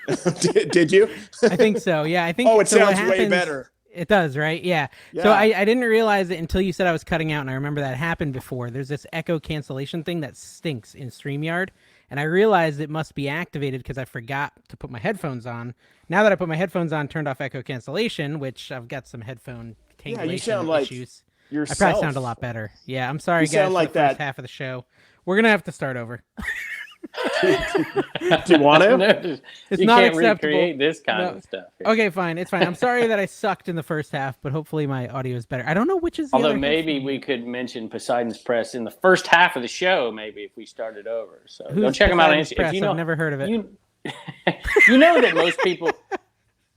But did you? I think so. Yeah, I think. Oh, it sounds way better. It does, right? Yeah. So I didn't realize it until you said I was cutting out, and I remember that happened before. There's this echo cancellation thing that stinks in StreamYard, and I realized it must be activated because I forgot to put my headphones on. Now that I put my headphones on, turned off echo cancellation, which I've got some headphone tangulation issues. Yourself. I probably sound a lot better. Yeah, I'm sorry, guys. Sound like for the first half of the show. We're gonna have to start over. Do you want to? No, it's you not can't acceptable. Recreate this kind of stuff. Okay, fine. It's fine. I'm sorry that I sucked in the first half, but hopefully my audio is better. I don't know which is the Although other maybe we could mention Poseidon's Press in the first half of the show, maybe if we started over. So go check them out on Instagram. I've never heard of it. You know that most people.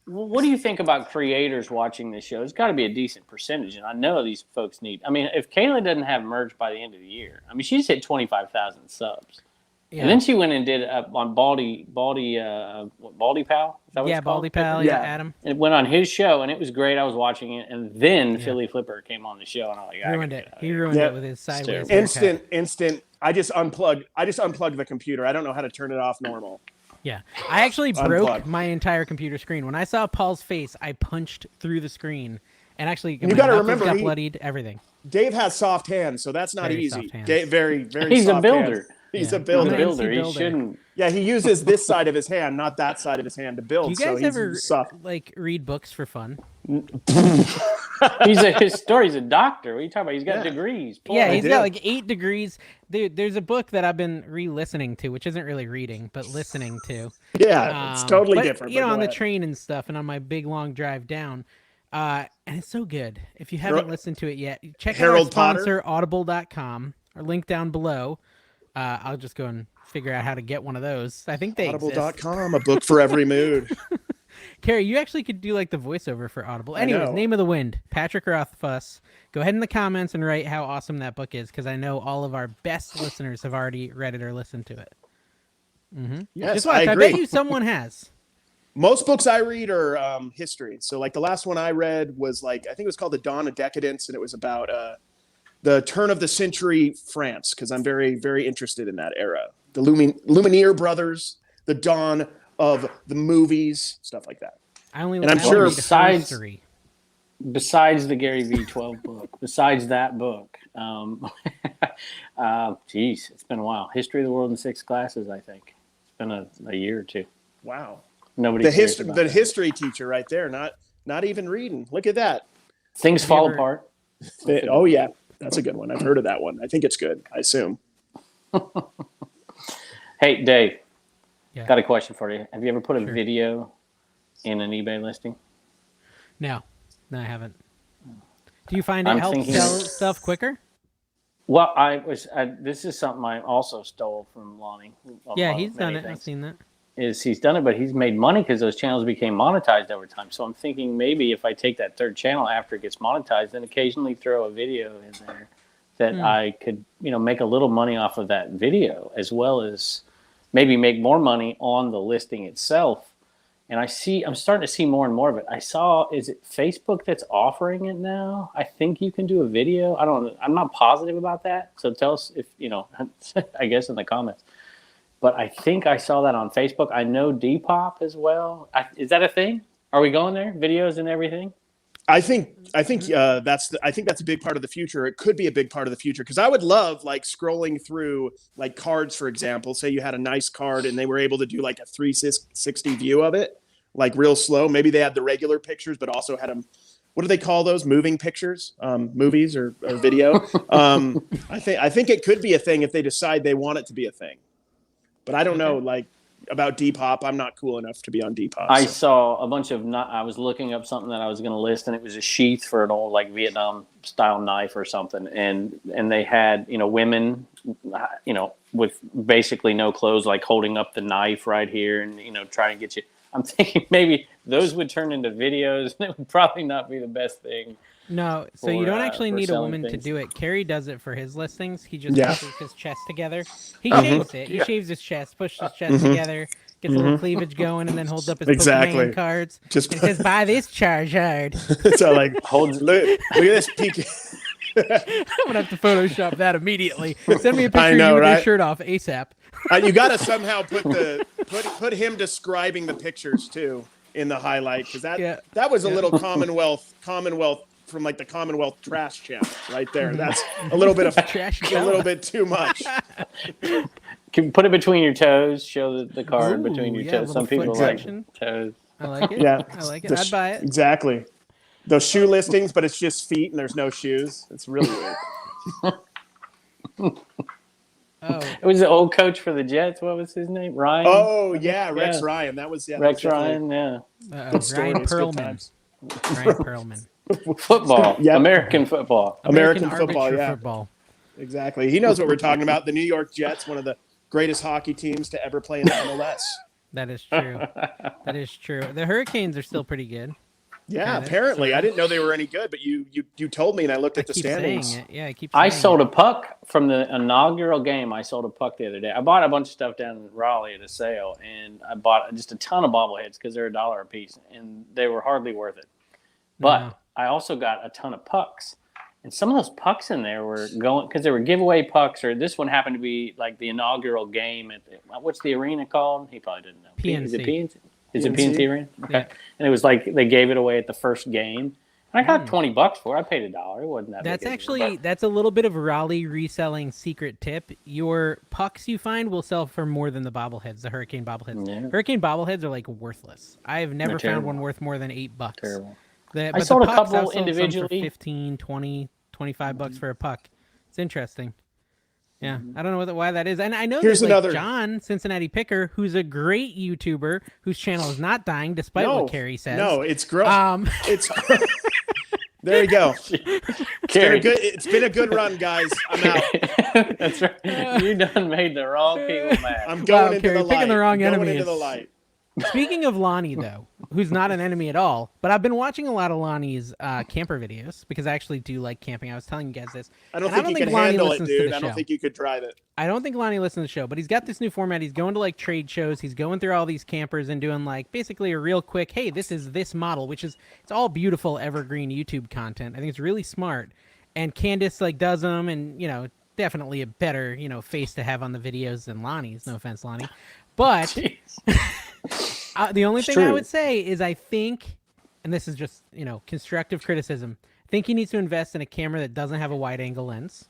What do you think about creators watching this show? It's got to be a decent percentage, and I know these folks need. I mean, if Kayla doesn't have merch by the end of the year, I mean, she's hit 25,000 subs, and then she went and did on Baldy Pal. Is that what it's called? Baldy Pal. Yeah, Adam. It went on his show, and it was great. I was watching it, and then Philly Flipper came on the show, and I'm like, ruined it. He ruined it with his sideways. Instant. I just unplugged the computer. I don't know how to turn it off normal. Yeah, I actually broke my entire computer screen. When I saw Paul's face, I punched through the screen, and actually, you got to remember, got bloodied. Everything. Dave has soft hands, so that's not easy. Very. He's soft a builder. Hands. He's a builder. He shouldn't. Yeah, he uses this side of his hand, not that side of his hand, to build. Do you guys ever soft. Read books for fun? He's a doctor. What are you talking about? He's got degrees. Yeah, he's got like 8 degrees. There's a book that I've been re-listening to, which isn't really reading, but listening to. Yeah, it's totally different. You know, on the train and stuff, and on my big long drive down. And it's so good. If you haven't listened to it yet, check out our sponsor, Audible.com, or link down below. I'll just go and figure out how to get one of those. I think they Audible.com, a book for every mood. Carrie, you actually could do like the voiceover for Audible. Anyways, Name of the Wind, Patrick Rothfuss. Go ahead in the comments and write how awesome that book is, because I know all of our best listeners have already read it or listened to it. Mm-hmm. Yes, I agree. bet you someone has. Most books I read are history. So like the last one I read was I think it was called The Dawn of Decadence, and it was about the turn of the century France, because I'm very, very interested in that era. The Lumiere brothers, the dawn of the movies, stuff like that. I'm sure besides the Gary V12 book, besides that book, geez, it's been a while. History of the World in 6 classes, I think. It's been a year or two. Wow. Nobody. The history teacher right there, not even reading. Look at that. Things fall apart. Oh yeah, that's a good one. I've heard of that one. I think it's good. I assume. Hey, Dave. Yeah. Got a question for you. Have you ever put a video in an eBay listing? No, I haven't. Do you find it helps sell stuff quicker? Well, this is something I also stole from Lonnie. Yeah, he's done it. I've seen that. He's done it, but he's made money because those channels became monetized over time. So I'm thinking maybe if I take that third channel after it gets monetized, then occasionally throw a video in there that I could, make a little money off of that video, as well as maybe make more money on the listing itself. And I'm starting to see more and more of it. Is it Facebook that's offering it now? I think you can do a video. I'm not positive about that. So tell us if, I guess in the comments. But I think I saw that on Facebook. I know Depop as well. Is that a thing? Are we going there? Videos and everything? I think that's a big part of the future. It could be a big part of the future, because I would love scrolling through cards, for example. Say you had a nice card and they were able to do a 360 view of it, real slow. Maybe they had the regular pictures, but also had them. What do they call those? Moving pictures, movies or video. I think it could be a thing if they decide they want it to be a thing. But I don't know. about Depop. I'm not cool enough to be on Depop. I saw a bunch of. I was looking up something that I was going to list, and it was a sheath for an old like Vietnam style knife or something, and they had women, with basically no clothes, like holding up the knife right here, and trying to get you. I'm thinking maybe those would turn into videos, and it would probably not be the best thing. No, so you don't actually need a woman to do it. Kerry does it for his listings. He just pushes his chest together. He shaves it. He shaves his chest, pushes his chest together, gets a little cleavage going, and then holds up his Pokemon cards. Just and says, "Buy this Charizard." So like, look at this peak. I'm gonna have to Photoshop that immediately. Send me a picture of you with your shirt off ASAP. You gotta somehow put him describing the pictures too in the highlight, because that was a little Commonwealth from like the Commonwealth trash channel right there. That's a little bit of a little bit too much. Can you put it between your toes? Show the card between your toes. Some people like toes. I like it. Yeah, I like it. I'd buy it. Exactly. Those shoe listings, but it's just feet and there's no shoes. It's really weird. It was the old coach for the Jets. What was his name? Ryan? Oh, yeah, Rex Ryan. That was Rex Ryan, Good Ryan Perlman. Ryan Perlman. Football. Yep. American football. American football, football. Exactly. He knows what we're talking about. The New York Jets, one of the greatest hockey teams to ever play in the MLS. That is true. That is true. The Hurricanes are still pretty good. Yeah, apparently. I didn't know they were any good, but you told me, and I looked at the standings. Yeah, I keep. I sold a puck from the inaugural game. I sold a puck the other day. I bought a bunch of stuff down in Raleigh at a sale, and I bought just a ton of bobbleheads because they're $1 a piece, and they were hardly worth it. But I also got a ton of pucks, and some of those pucks in there were going because they were giveaway pucks, or this one happened to be like the inaugural game at what's the arena called? He probably didn't know. PNC. Is it PNC? Is it PNC Arena? Okay. Yeah. And it was like they gave it away at the first game. And I got $20 for it. I paid $1. It wasn't that That's big actually that's a little bit of a Raleigh reselling secret tip. Your pucks you find will sell for more than the bobbleheads, the Hurricane bobbleheads. Yeah. Hurricane bobbleheads are like worthless. I have never found one worth more than $8. Terrible. But I sold a couple individually. For 15, 20, $25 for a puck. It's interesting. Yeah, I don't know why that is. And I know there's John, Cincinnati Picker, who's a great YouTuber whose channel is not dying, despite what Carrie says. No, it's gross. There you go. It's been a good run, guys. I'm out. That's right. You done made the wrong people mad. I'm going into the light. Picking the wrong enemy. Going into the light. Speaking of Lonnie, though, who's not an enemy at all, but I've been watching a lot of Lonnie's camper videos because I actually do like camping. I was telling you guys this. I don't think you can handle it, dude. I don't think you could drive it. I don't think Lonnie listens to the show, but he's got this new format. He's going to like trade shows. He's going through all these campers and doing like basically a real quick, hey, this is this model, which is it's all beautiful evergreen YouTube content. I think it's really smart. And Candace like does them, and definitely a better face to have on the videos than Lonnie's. No offense, Lonnie, but. The only thing I would say is I think, and this is just, constructive criticism, I think he needs to invest in a camera that doesn't have a wide-angle lens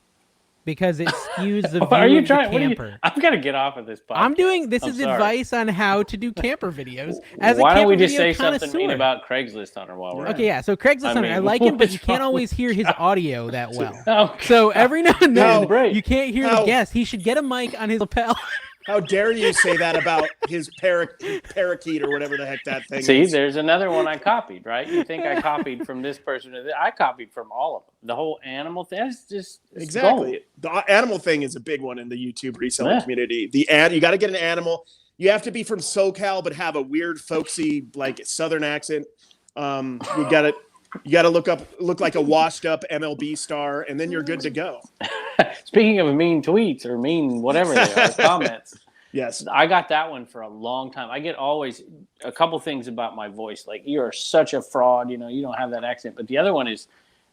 because it skews the view of the camper. I've got to get off of this podcast. This is advice on how to do camper videos. Why don't we just say something mean about Craigslist Hunter while we're Okay, so Craigslist Hunter, I like him, but you can't always hear his audio that well. So every now and then, you can't hear the guest. He should get a mic on his lapel. How dare you say that about his parakeet or whatever the heck that thing is? See, there's another one I copied, right? You think I copied from this person? I copied from all of them. The whole animal thing is just exactly. Gold. The animal thing is a big one in the YouTube reselling community. You got to get an animal. You have to be from SoCal, but have a weird, folksy, like Southern accent. You got to look like a washed up MLB star, and then you're good to go. Speaking of mean tweets or mean whatever they are, comments. Yes. I got that one for a long time. I get always a couple things about my voice. Like, you are such a fraud. You don't have that accent. But the other one is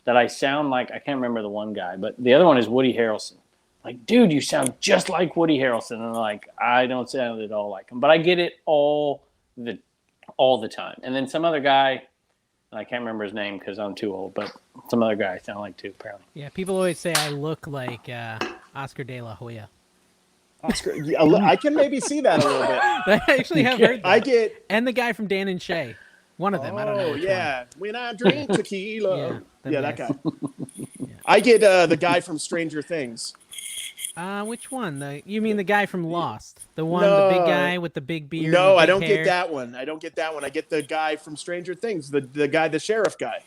that I sound like, I can't remember the one guy, but the other one is Woody Harrelson. Like, dude, you sound just like Woody Harrelson. And I'm like, I don't sound at all like him. But I get it all the time. And then some other guy, I can't remember his name because I'm too old, but some other guy I sound like too, apparently. Yeah, people always say I look like Oscar De La Hoya. Oscar, I can maybe see that a little bit. I actually have heard that. And the guy from Dan and Shay. One of them, I don't know. Oh, yeah. When I drink tequila. Yeah, that guy. I get the guy from Stranger Things. Which one? You mean the guy from Lost? The the big guy with the big beard? No, I don't hair? get that one. I don't get that one. I get the guy from Stranger Things, the guy, the sheriff guy.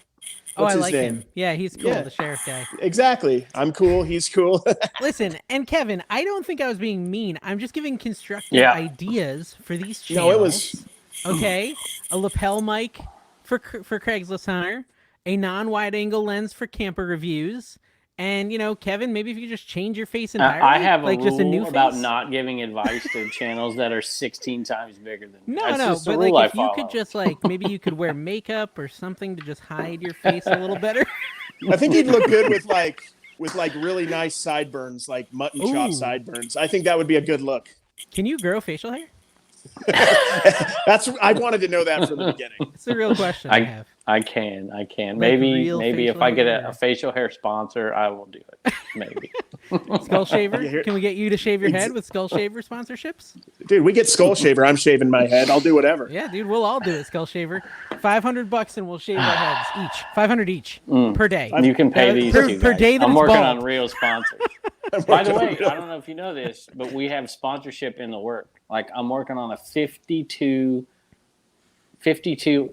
What's his name? Him. Yeah, he's cool, the sheriff guy. Exactly. I'm cool. He's cool. Listen, and Kevin, I don't think I was being mean. I'm just giving constructive ideas for these channels. No, it was... Okay, a lapel mic for Craigslist Hunter, a non-wide angle lens for camper reviews, and Kevin, maybe if you could just change your face entirely. I have like a just a new rule about face. Not giving advice to channels that are 16 times bigger than me. No, but like if you could just maybe you could wear makeup or something to just hide your face a little better. I think he'd look good with really nice sideburns, like mutton chop sideburns. I think that would be a good look. Can you grow facial hair? I wanted to know that from the beginning. It's a real question I have. I can. Maybe if I get a facial hair sponsor, I will do it. Maybe. Skull shaver? Can we get you to shave your head with skull shaver sponsorships? Dude, we get skull shaver. I'm shaving my head. I'll do whatever. Yeah, dude, we'll all do it. Skull shaver. $500 and we'll shave our heads each. $500 each per day. You can pay these per day. I'm working on real sponsors. By the way, I don't know if you know this, but we have sponsorship in the work. Like I'm working on a 52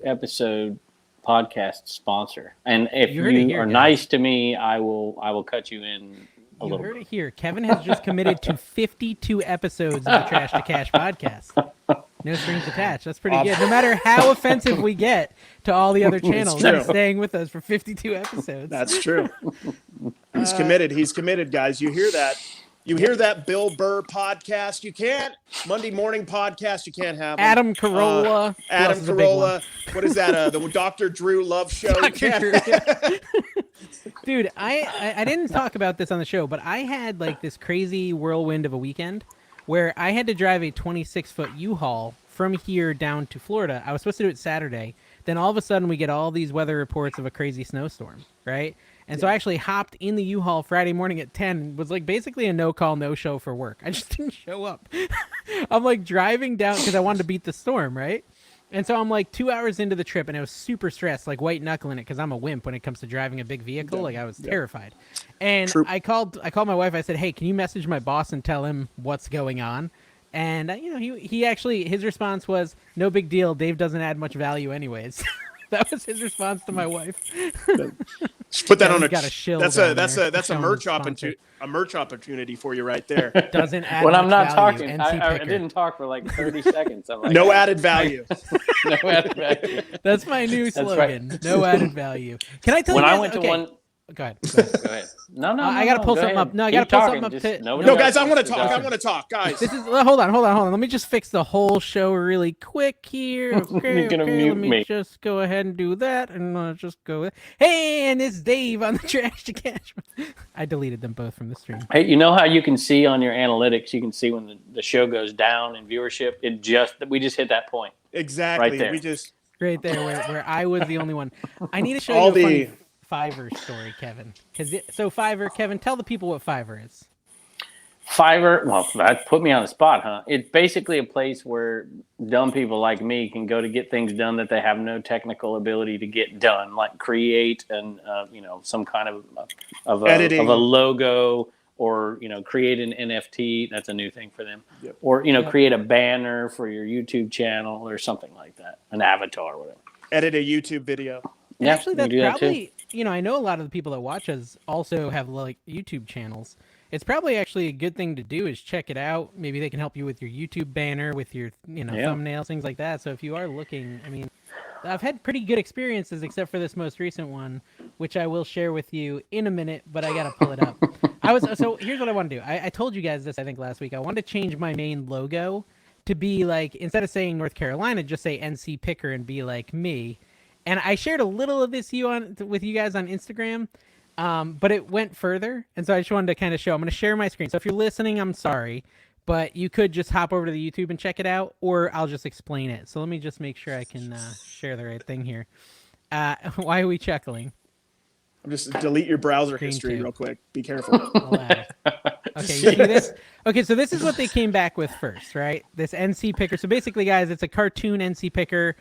episode podcast sponsor, and if you are nice to me, I will cut you in a little. You heard it here. Kevin has just committed to 52 episodes of the Trash to Cash podcast. No strings attached. That's pretty good. No matter how offensive we get to all the other channels, he's staying with us for 52 episodes. That's true. He's committed. He's committed, guys. You hear that? You hear that Bill Burr podcast? You can't. Monday morning podcast, you can't have him. Adam Carolla. Adam Carolla. What is that? The Dr. Drew Love Show. Dr. Drew. Dude, I didn't talk about this on the show, but I had like this crazy whirlwind of a weekend where I had to drive a 26-foot U-Haul from here down to Florida. I was supposed to do it Saturday. Then all of a sudden we get all these weather reports of a crazy snowstorm, right? And so I actually hopped in the U-Haul Friday morning at 10. It was like basically a no-call, no-show for work. I just didn't show up. I'm like driving down because I wanted to beat the storm, right? And so I'm like 2 hours into the trip, and I was super stressed, like white knuckling it because I'm a wimp when it comes to driving a big vehicle. Yeah. Like I was terrified. And I called my wife. I said, "Hey, can you message my boss and tell him what's going on?" And he actually, his response was, "No big deal. Dave doesn't add much value anyways." That was his response to my wife. Just put that on that's a merch opportunity for you right there. Doesn't add when much I'm not value, talking, I didn't talk for like 30 seconds. I'm like, no added value. No added value. That's my new slogan. Right. No added value. Can I tell you? When I went to one. Go ahead. Go ahead. No. I gotta pull something up. No, I gotta pull something up. No, guys, I want to talk. I want to talk, guys. This is hold on. Let me just fix the whole show really quick here. Okay, You're gonna mute let me just go ahead and do that, and just go. Hey, and it's Dave on the Trash to Cash. I deleted them both from the stream. Hey, you know how you can see on your analytics? You can see when the show goes down in viewership. We just hit that point. Exactly. Right there. We just right there where I was the only one. I need to show you a funny Fiverr story, Kevin. So Fiverr, Kevin, tell the people what Fiverr is. Fiverr, well, that put me on the spot, huh? It's basically a place where dumb people like me can go to get things done that they have no technical ability to get done, like create some kind of a logo, or create an NFT. That's a new thing for them. Yep. Or create a banner for your YouTube channel or something like that, an avatar, or whatever. Edit a YouTube video. Yeah, actually, that's probably, I know a lot of the people that watch us also have like YouTube channels. It's probably actually a good thing to do is check it out. Maybe they can help you with your YouTube banner, with your, thumbnails, things like that. So if you are looking, I've had pretty good experiences except for this most recent one, which I will share with you in a minute, but I got to pull it up. So here's what I want to do. I told you guys this, I think last week. I wanted to change my main logo to be like, instead of saying North Carolina, just say NC Picker and be like me. And I shared a little of this with you guys on Instagram, but it went further. And so I just wanted to kind of show. I'm going to share my screen. So if you're listening, I'm sorry, but you could just hop over to the YouTube and check it out, or I'll just explain it. So let me just make sure I can share the right thing here. Why are we chuckling? Just delete your browser history real quick. Be careful. Okay, you see this? Okay, so this is what they came back with first, right? This NC Picker. So basically, guys, it's a cartoon NC Picker.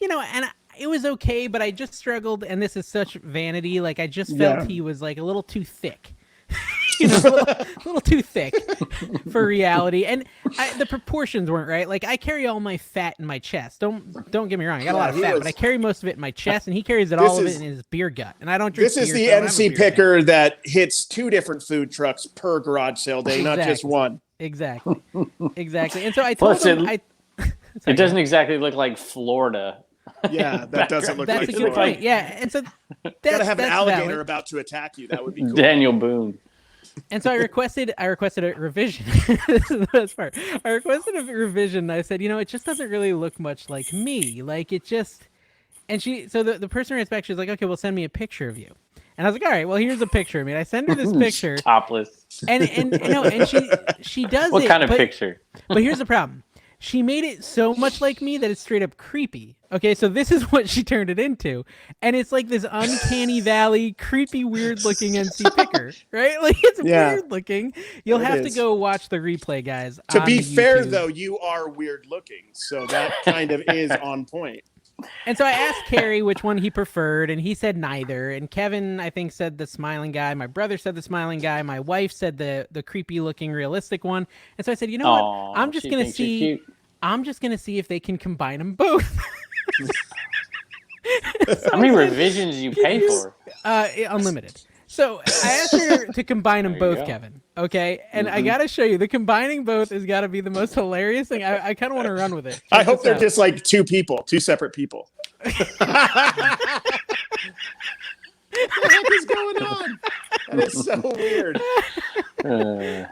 And it was okay, but I just struggled, and this is such vanity. Like, I just felt he was, like, a little too thick. a little too thick for reality. And the proportions weren't right. Like I carry all my fat in my chest. Don't get me wrong. I got a lot of fat, but I carry most of it in my chest, and he carries all of it in his beer gut. And I don't drink. This is the NC picker that hits 2 different food trucks per garage sale day, not just one. Exactly. And so I told him. It doesn't exactly look like Florida. Yeah, that doesn't look like Florida. That's a good point. Yeah, and so gotta have an alligator about to attack you. That would be cool. Daniel Boone. And so I requested a revision. This is the best part. I requested a revision. I said, it just doesn't really look much like me. Like it just. And so the person writes back. She's like, okay, well, send me a picture of you. And I was like, all right, well, here's a picture. I mean, I send her this picture, topless, and she does what it. What kind of picture? But here's the problem. She made it so much like me that it's straight up creepy. Okay, so this is what she turned it into. And it's like this uncanny valley, creepy, weird-looking NC picker, right? Like, it's weird looking. You'll have to go watch the replay, guys. To be fair, though, you are weird-looking, so that kind of is on point. And so I asked Carrie which one he preferred, and he said neither. And Kevin, I think, said the smiling guy. My brother said the smiling guy. My wife said the creepy-looking, realistic one. And so I said, you know what? I'm just gonna see. I'm just gonna see if they can combine them both. How many revisions you pay for? Unlimited. So I asked her to combine them both, Kevin. Okay, and I gotta show you, the combining both has got to be the most hilarious thing. I kind of want to run with it. I hope they're just like 2 separate people. What the heck is going on? That is so weird.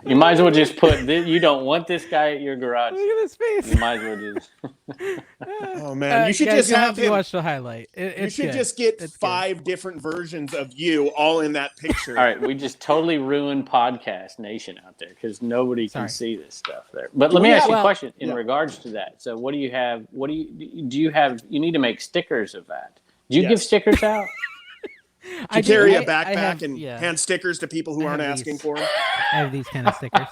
You might as well just put you don't want this guy at your garage. Look at his face. You might as well just. Oh man, you should just have to watch the highlight. You should just get 5 different versions of you all in that picture. All right, we just totally ruined Podcast Nation out there because nobody can see this stuff there. But let me ask you a question in regards to that. So, what do you have? Do you have? You need to make stickers of that. Do you give stickers out? Do you carry a backpack and hand stickers to people who aren't asking for them? I have these kind of stickers.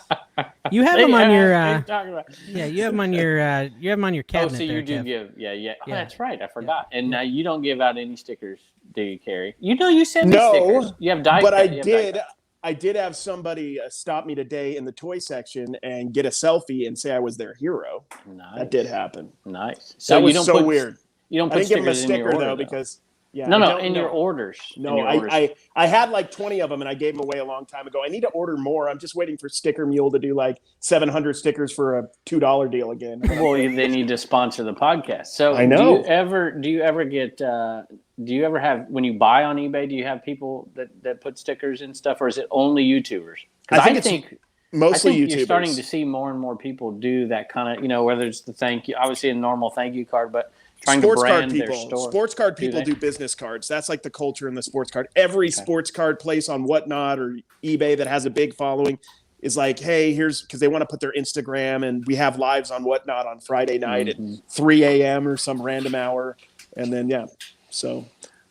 You have them on your. You have them on your. You have them on your cabinet. Oh, so you do give. Yeah. Oh, that's right. I forgot. And you don't give out any stickers, do you, Carrie? You sent me stickers. You have die. But I did. I did have somebody stop me today in the toy section and get a selfie and say I was their hero. Nice. That did happen. Nice. So that was so weird. You don't. I didn't give him a sticker though because. Yeah, in your orders. No, I had like 20 of them and I gave them away a long time ago. I need to order more. I'm just waiting for Sticker Mule to do like 700 stickers for a $2 deal again. Well, they need to sponsor the podcast. So I know. Do you ever get? Do you ever have when you buy on eBay? Do you have people that put stickers and stuff, or is it only YouTubers? I think mostly YouTubers. You're starting to see more and more people do that kind of, whether it's the thank you, obviously a normal thank you card, but trying to brand their store. Sports card people do business cards. That's like the culture in the sports card. Every sports card place on Whatnot or eBay that has a big following is like, hey, here's because they want to put their Instagram, and we have lives on Whatnot on Friday night at 3 a.m. or some random hour. And then, so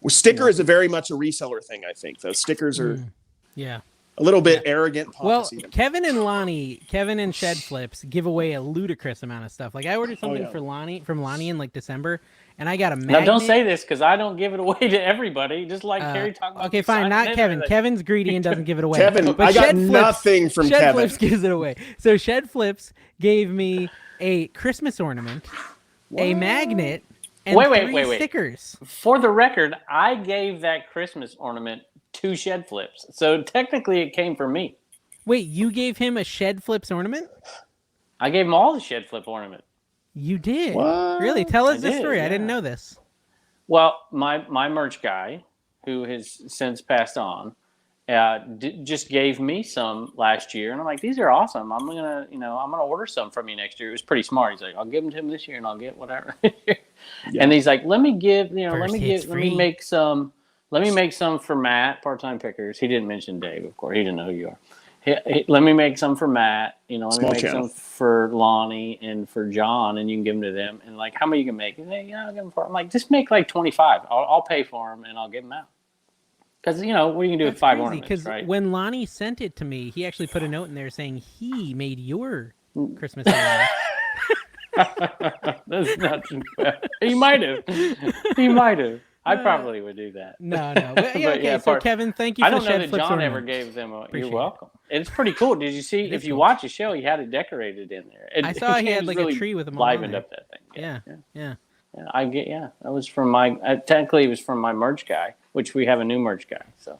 sticker is very much a reseller thing, I think. Those stickers are a little bit arrogant. Well, Kevin and Shed Flips give away a ludicrous amount of stuff. Like I ordered something from Lonnie in like December, and I got a magnet. Now don't say this because I don't give it away to everybody. Just like Carrie talking about. Okay, fine, not Kevin. Kevin's greedy and doesn't give it away. Kevin, but I got nothing from Kevin. Shed Flips gives it away. So Shed Flips gave me a Christmas ornament, a magnet, and three stickers. For the record, I gave that Christmas ornament 2 Shed Flips. So technically it came from me. Wait, you gave him a Shed Flips ornament? I gave him all the Shed Flip ornament. You did? What? Really? Tell us the story. Yeah. I didn't know this. Well, my merch guy, who has since passed on, just gave me some last year, and I'm like, these are awesome. I'm gonna order some from you next year. It was pretty smart. He's like, I'll give them to him this year, and I'll get whatever. And he's like, let me make some for Matt, part-time pickers. He didn't mention Dave, of course. He didn't know who you are. Let me make some for Matt. Let me make some for Lonnie and for John, and you can give them to them. And like, how many you can make? And they, I'll give them for. I'm like, just make like 25. I'll pay for them, and I'll give them out. Because what are you gonna do with 5 ornaments, right? Because when Lonnie sent it to me, he actually put a note in there saying he made your Christmas ornament. That's not too bad. He might have. I probably would do that. No. But, yeah, okay, so Kevin, thank you for the I don't know that John ornament. ever gave them you're welcome. It's pretty cool. Did you see, if you watch the show, he had it decorated in there. I saw he had like really a tree with them all livened up that thing. Yeah. That was from technically it was from my merch guy, which we have a new merch guy. So,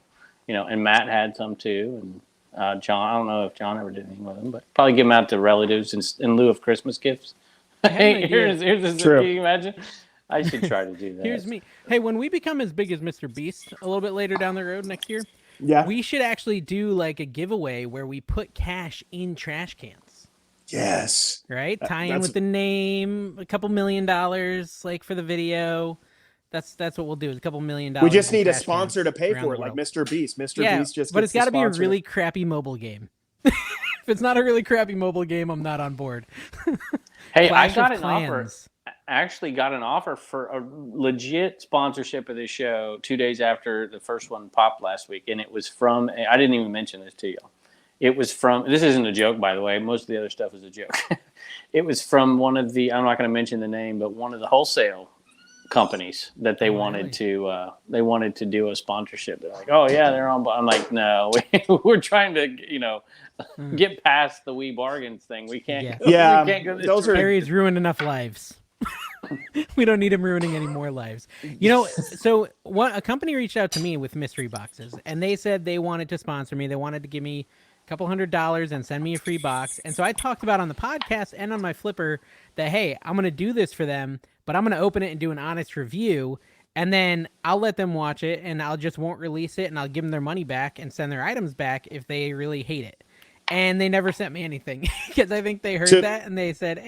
and Matt had some too. And John, I don't know if John ever did anything with them, but probably give them out to relatives in lieu of Christmas gifts. Hey, here's this. Can you imagine? I should try to do that. Here's me. Hey, when we become as big as Mr. Beast a little bit later down the road next year, we should actually do like a giveaway where we put cash in trash cans. Yes. Right? Tie in with the name, a couple $1 million, like for the video. That's what we'll do. Is a couple $1 million. We just need a sponsor to pay for it, like Mr. Beast. Mr. Beast just. But it's got to be a really crappy mobile game. If it's not a really crappy mobile game, I'm not on board. Hey, I got an offer. Actually got an offer for a legit sponsorship of this show 2 days after the first one popped last week, and it was from. I didn't even mention this to y'all. It was from. This isn't a joke, by the way. Most of the other stuff is a joke. It was from one of the. I'm not going to mention the name, but one of the wholesale companies that they wanted to. They wanted to do a sponsorship. They're like, oh yeah, they're on. I'm like, no, we're trying to, get past the We Bargains thing. We can't. Yeah, we can't go this those Harry's ruined enough lives. We don't need him ruining any more lives. So a company reached out to me with mystery boxes, and they said they wanted to sponsor me. They wanted to give me a couple $100 and send me a free box. And so I talked about on the podcast and on my flipper that, hey, I'm going to do this for them, but I'm going to open it and do an honest review. And then I'll let them watch it, and I'll just won't release it, and I'll give them their money back and send their items back if they really hate it. And they never sent me anything because I think they heard that and they said,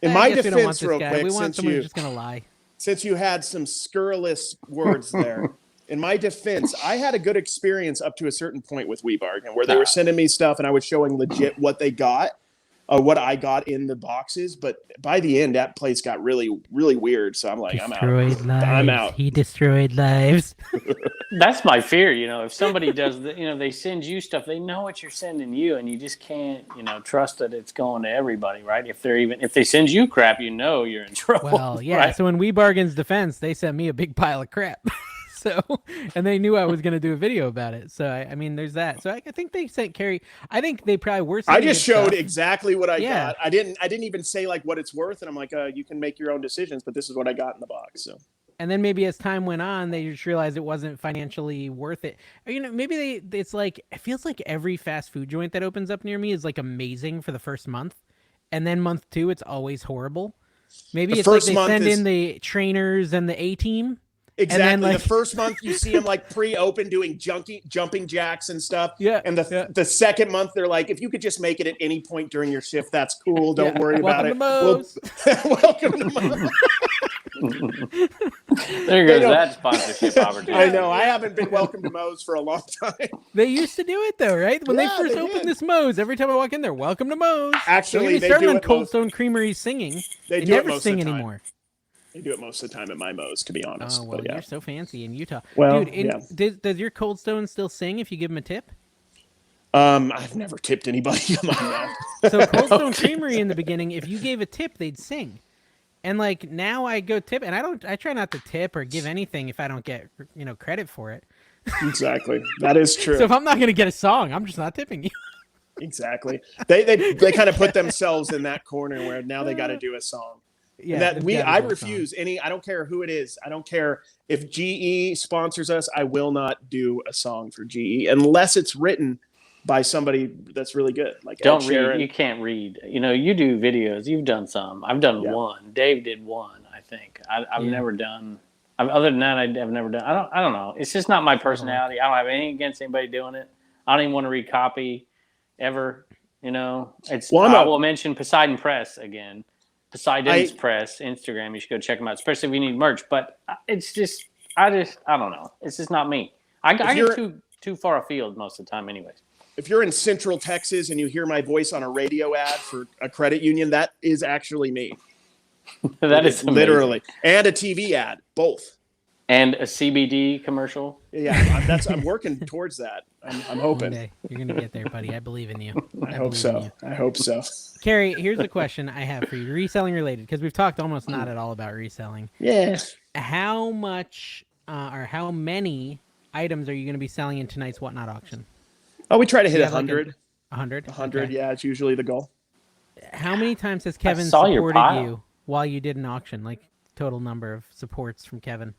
in my defense, real quick, we want someone who's just going to lie. Since you had some scurrilous words there, in my defense, I had a good experience up to a certain point with WeBargain where they were sending me stuff and I was showing legit what they got, what I got in the boxes. But by the end, that place got really, really weird. So I'm like, I'm out. He destroyed lives. That's my fear. If somebody does, they send you stuff, they know what you're sending you, and you just can't, trust that it's going to everybody, right? If they send you crap, you're in trouble. Well, yeah. Right? So in WeBargain's defense, they sent me a big pile of crap. And they knew I was going to do a video about it. So I mean, there's that. So I think they sent Carrie. I think they probably were. I just showed exactly what I got. I didn't even say like what it's worth, and I'm like, you can make your own decisions, but this is what I got in the box. So. And then maybe as time went on, they just realized it wasn't financially worth it. Maybe it's like, it feels like every fast food joint that opens up near me is like amazing for the first month. And then month 2, it's always horrible. Maybe it's like they send in the trainers and the A-team. Exactly. The first month you see them like pre-open doing jumping jacks and stuff. Yeah. And the second month they're like, if you could just make it at any point during your shift, that's cool. Don't worry about it. Welcome to Moe's. There goes that sponsorship opportunity. I know. I haven't been welcome to Moe's for a long time. They used to do it though, right? When they first opened this Moe's, every time I walk in there, welcome to Moe's. Actually, they started on Cold Stone Creamery singing. They never sing anymore. They do it most of the time at my Moe's, to be honest. Oh, well, you're so fancy in Utah. Well, dude, does your Cold Stone still sing if you give them a tip? I've never tipped anybody on my mouth. So Cold Stone Creamery in the beginning, if you gave a tip, they'd sing. And like now I go tip, and I try not to tip or give anything if I don't get credit for it. Exactly. That is true. So if I'm not going to get a song, I'm just not tipping you. Exactly. They kind of put themselves in that corner where now they got to do a song. Yeah, I refuse I don't care who it is. I don't care if GE sponsors us. I will not do a song for GE unless it's written by somebody that's really good. Like don't read. You can't read. You do videos. You've done some. I've done one. Dave did one. I think I've never done. Other than that, I've never done. I don't know. It's just not my personality. I don't have anything against anybody doing it. I don't even want to read copy ever. It's. I will mention Poseidon Press again. Poseidon's Press, Instagram. You should go check them out, especially if you need merch. But it's just, I don't know. It's just not me. I get too far afield most of the time, anyways. If you're in Central Texas and you hear my voice on a radio ad for a credit union, that is actually me. That is amazing. Literally, and a TV ad, both. And a CBD commercial. Yeah, I'm working towards that. I'm hoping. One day you're gonna get there, buddy. I believe in you. I hope so. Carrie, here's a question I have for you, reselling related, because we've talked almost not at all about reselling. Yeah. how much or how many items are you going to be selling in tonight's Whatnot auction? Oh, we try to hit 100. 100? 100, okay. Yeah, it's usually the goal. How many times has Kevin supported you while you did an auction? Like total number of supports from Kevin?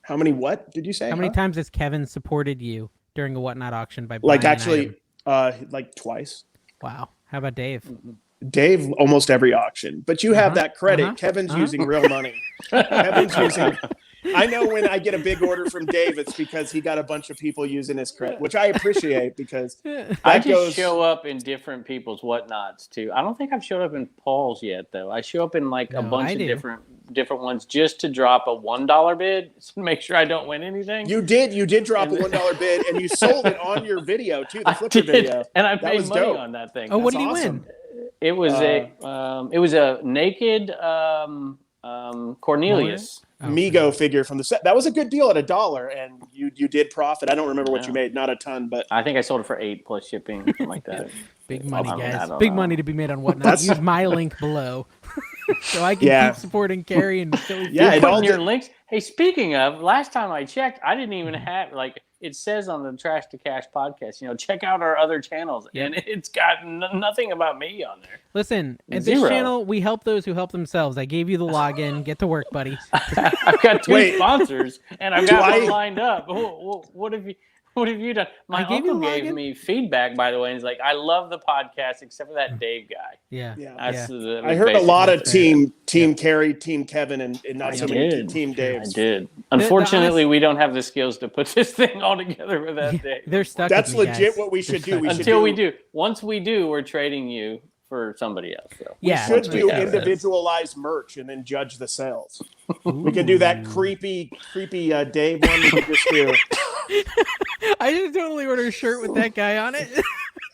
How many what did you say? How many times has Kevin supported you during a Whatnot auction by like buying actually like twice? Wow. How about Dave? Dave, almost every auction. But you have that credit. Kevin's using real money. Kevin's using. I know when I get a big order from Dave, it's because he got a bunch of people using his credit, which I appreciate because I just show up in different people's whatnots too. I don't think I've showed up in Paul's yet though. I show up in like a bunch of different ones just to drop a $1 bid to make sure I don't win anything. You did drop a $1 bid and you sold it on your video too, the Flipper video. And I made money on that thing. Oh, what did you win? It was a naked Cornelius. Mego figure from the set. That was a good deal at $1, and you did profit. I don't remember what you made, not a ton, but I think I sold it for $8 plus shipping, something like that. Big money, guys. Big money to be made on Whatnot. Use my link below, so I can keep supporting Carrie and Philly. Yeah, putting your links. Hey, speaking of, last time I checked, I didn't even have it says on the Trash to Cash podcast, check out our other channels, and it's got nothing about me on there. Listen, at this channel, we help those who help themselves. I gave you the login. Get to work, buddy. I've got two sponsors, and I've got one lined up. What have you done? My uncle gave me feedback, by the way, and he's like, I love the podcast, except for that Dave guy. Yeah. I heard a lot of team Carrie, team Kevin, and not so many team Dave. I did. Unfortunately, we don't have the skills to put this thing all together without Dave. They're stuck. That's legit what we should do. We do. Once we do, we're trading you for somebody else. So. We should do individualized merch and then judge the sales. We could do that creepy Dave one. We could just do. I just totally order a shirt with that guy on it.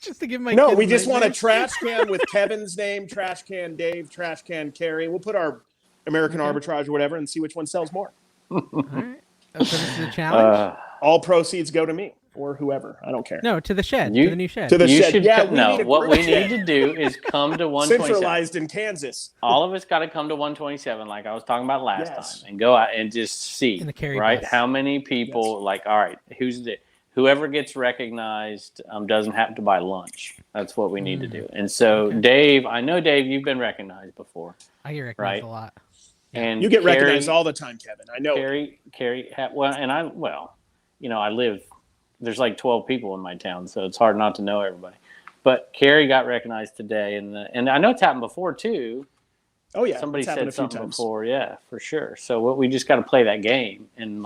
Just to give my we just want a trash can with Kevin's name, trash can Dave, trash can Carrie. We'll put our American Arbitrage or whatever and see which one sells more. All right. So this is the challenge. All proceeds go to me or whoever. I don't care. No, to the shed. To the new shed. To the shed. What we need to do is come to 127. Centralized in Kansas. All of us got to come to 127, like I was talking about last time, and go out and just see, right? Bus. How many people, all right, whoever gets recognized doesn't have to buy lunch. That's what we need to do. And so, Dave, I know, Dave, you've been recognized before. I get recognized a lot. And you get recognized all the time, Kevin. I know. Carrie, I live. There's like 12 people in my town, so it's hard not to know everybody. But Carrie got recognized today, and I know it's happened before too. Oh yeah, somebody said something before, yeah, for sure. So we just got to play that game, and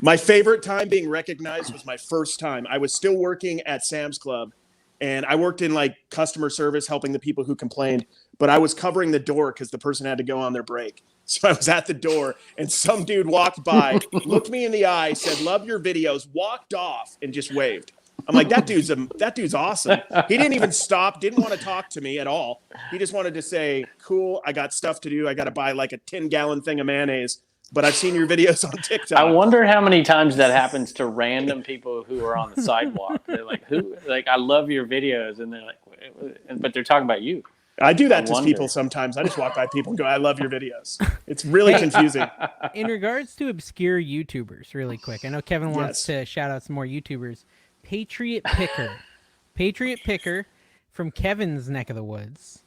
My favorite time being recognized was my first time. I was still working at Sam's Club, and I worked in customer service, helping the people who complained. But I was covering the door because the person had to go on their break. So I was at the door, and some dude walked by, looked me in the eye, said, "Love your videos," walked off, and just waved. I'm like, that dude's awesome. He didn't even stop, didn't want to talk to me at all. He just wanted to say, "Cool, I got stuff to do. I got to buy like a 10-gallon thing of mayonnaise. But I've seen your videos on TikTok." I wonder how many times that happens to random people who are on the sidewalk. They're like, I love your videos. And they're like, but they're talking about you. I do that to people sometimes. I just walk by people and go, "I love your videos." It's really confusing. In regards to obscure YouTubers, really quick, I know Kevin wants to shout out some more YouTubers. Patriot Picker from Kevin's neck of the woods.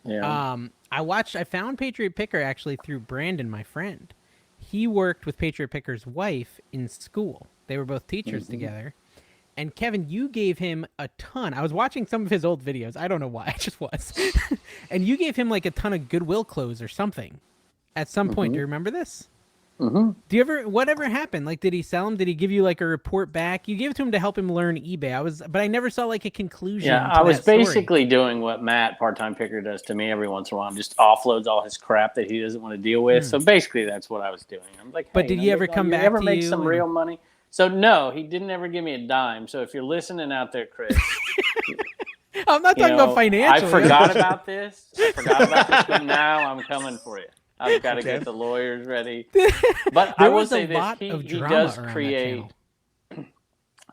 Yeah. I found Patriot Picker actually through Brandon, my friend. He worked with Patriot Picker's wife in school. They were both teachers together. And Kevin, you gave him a ton. I was watching some of his old videos. I don't know why. I just was. And you gave him a ton of Goodwill clothes or something at some point. Do you remember this? Mm-hmm. Whatever happened? Did he sell them? Did he give you a report back? You gave it to him to help him learn eBay. But I never saw a conclusion. Yeah, I was basically doing what Matt, part-time picker, does to me every once in a while. Just offloads all his crap that he doesn't want to deal with. So basically, that's what I was doing. I'm like, but did he ever come back? Ever make some real money? So no, he didn't ever give me a dime. So if you're listening out there, Chris, I'm not talking about financial. I forgot about this. But now I'm coming for you. I've got to get the lawyers ready. But I will say this: he does create.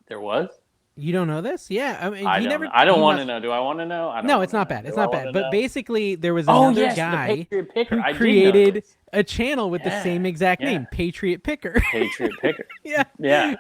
There was. You don't know this? Yeah, I mean, I don't want to know. Do I want to know? No, it's not bad. It's not bad. But basically, there was another guy who created a channel with the same exact name, Patriot Picker. Patriot Picker. Yeah.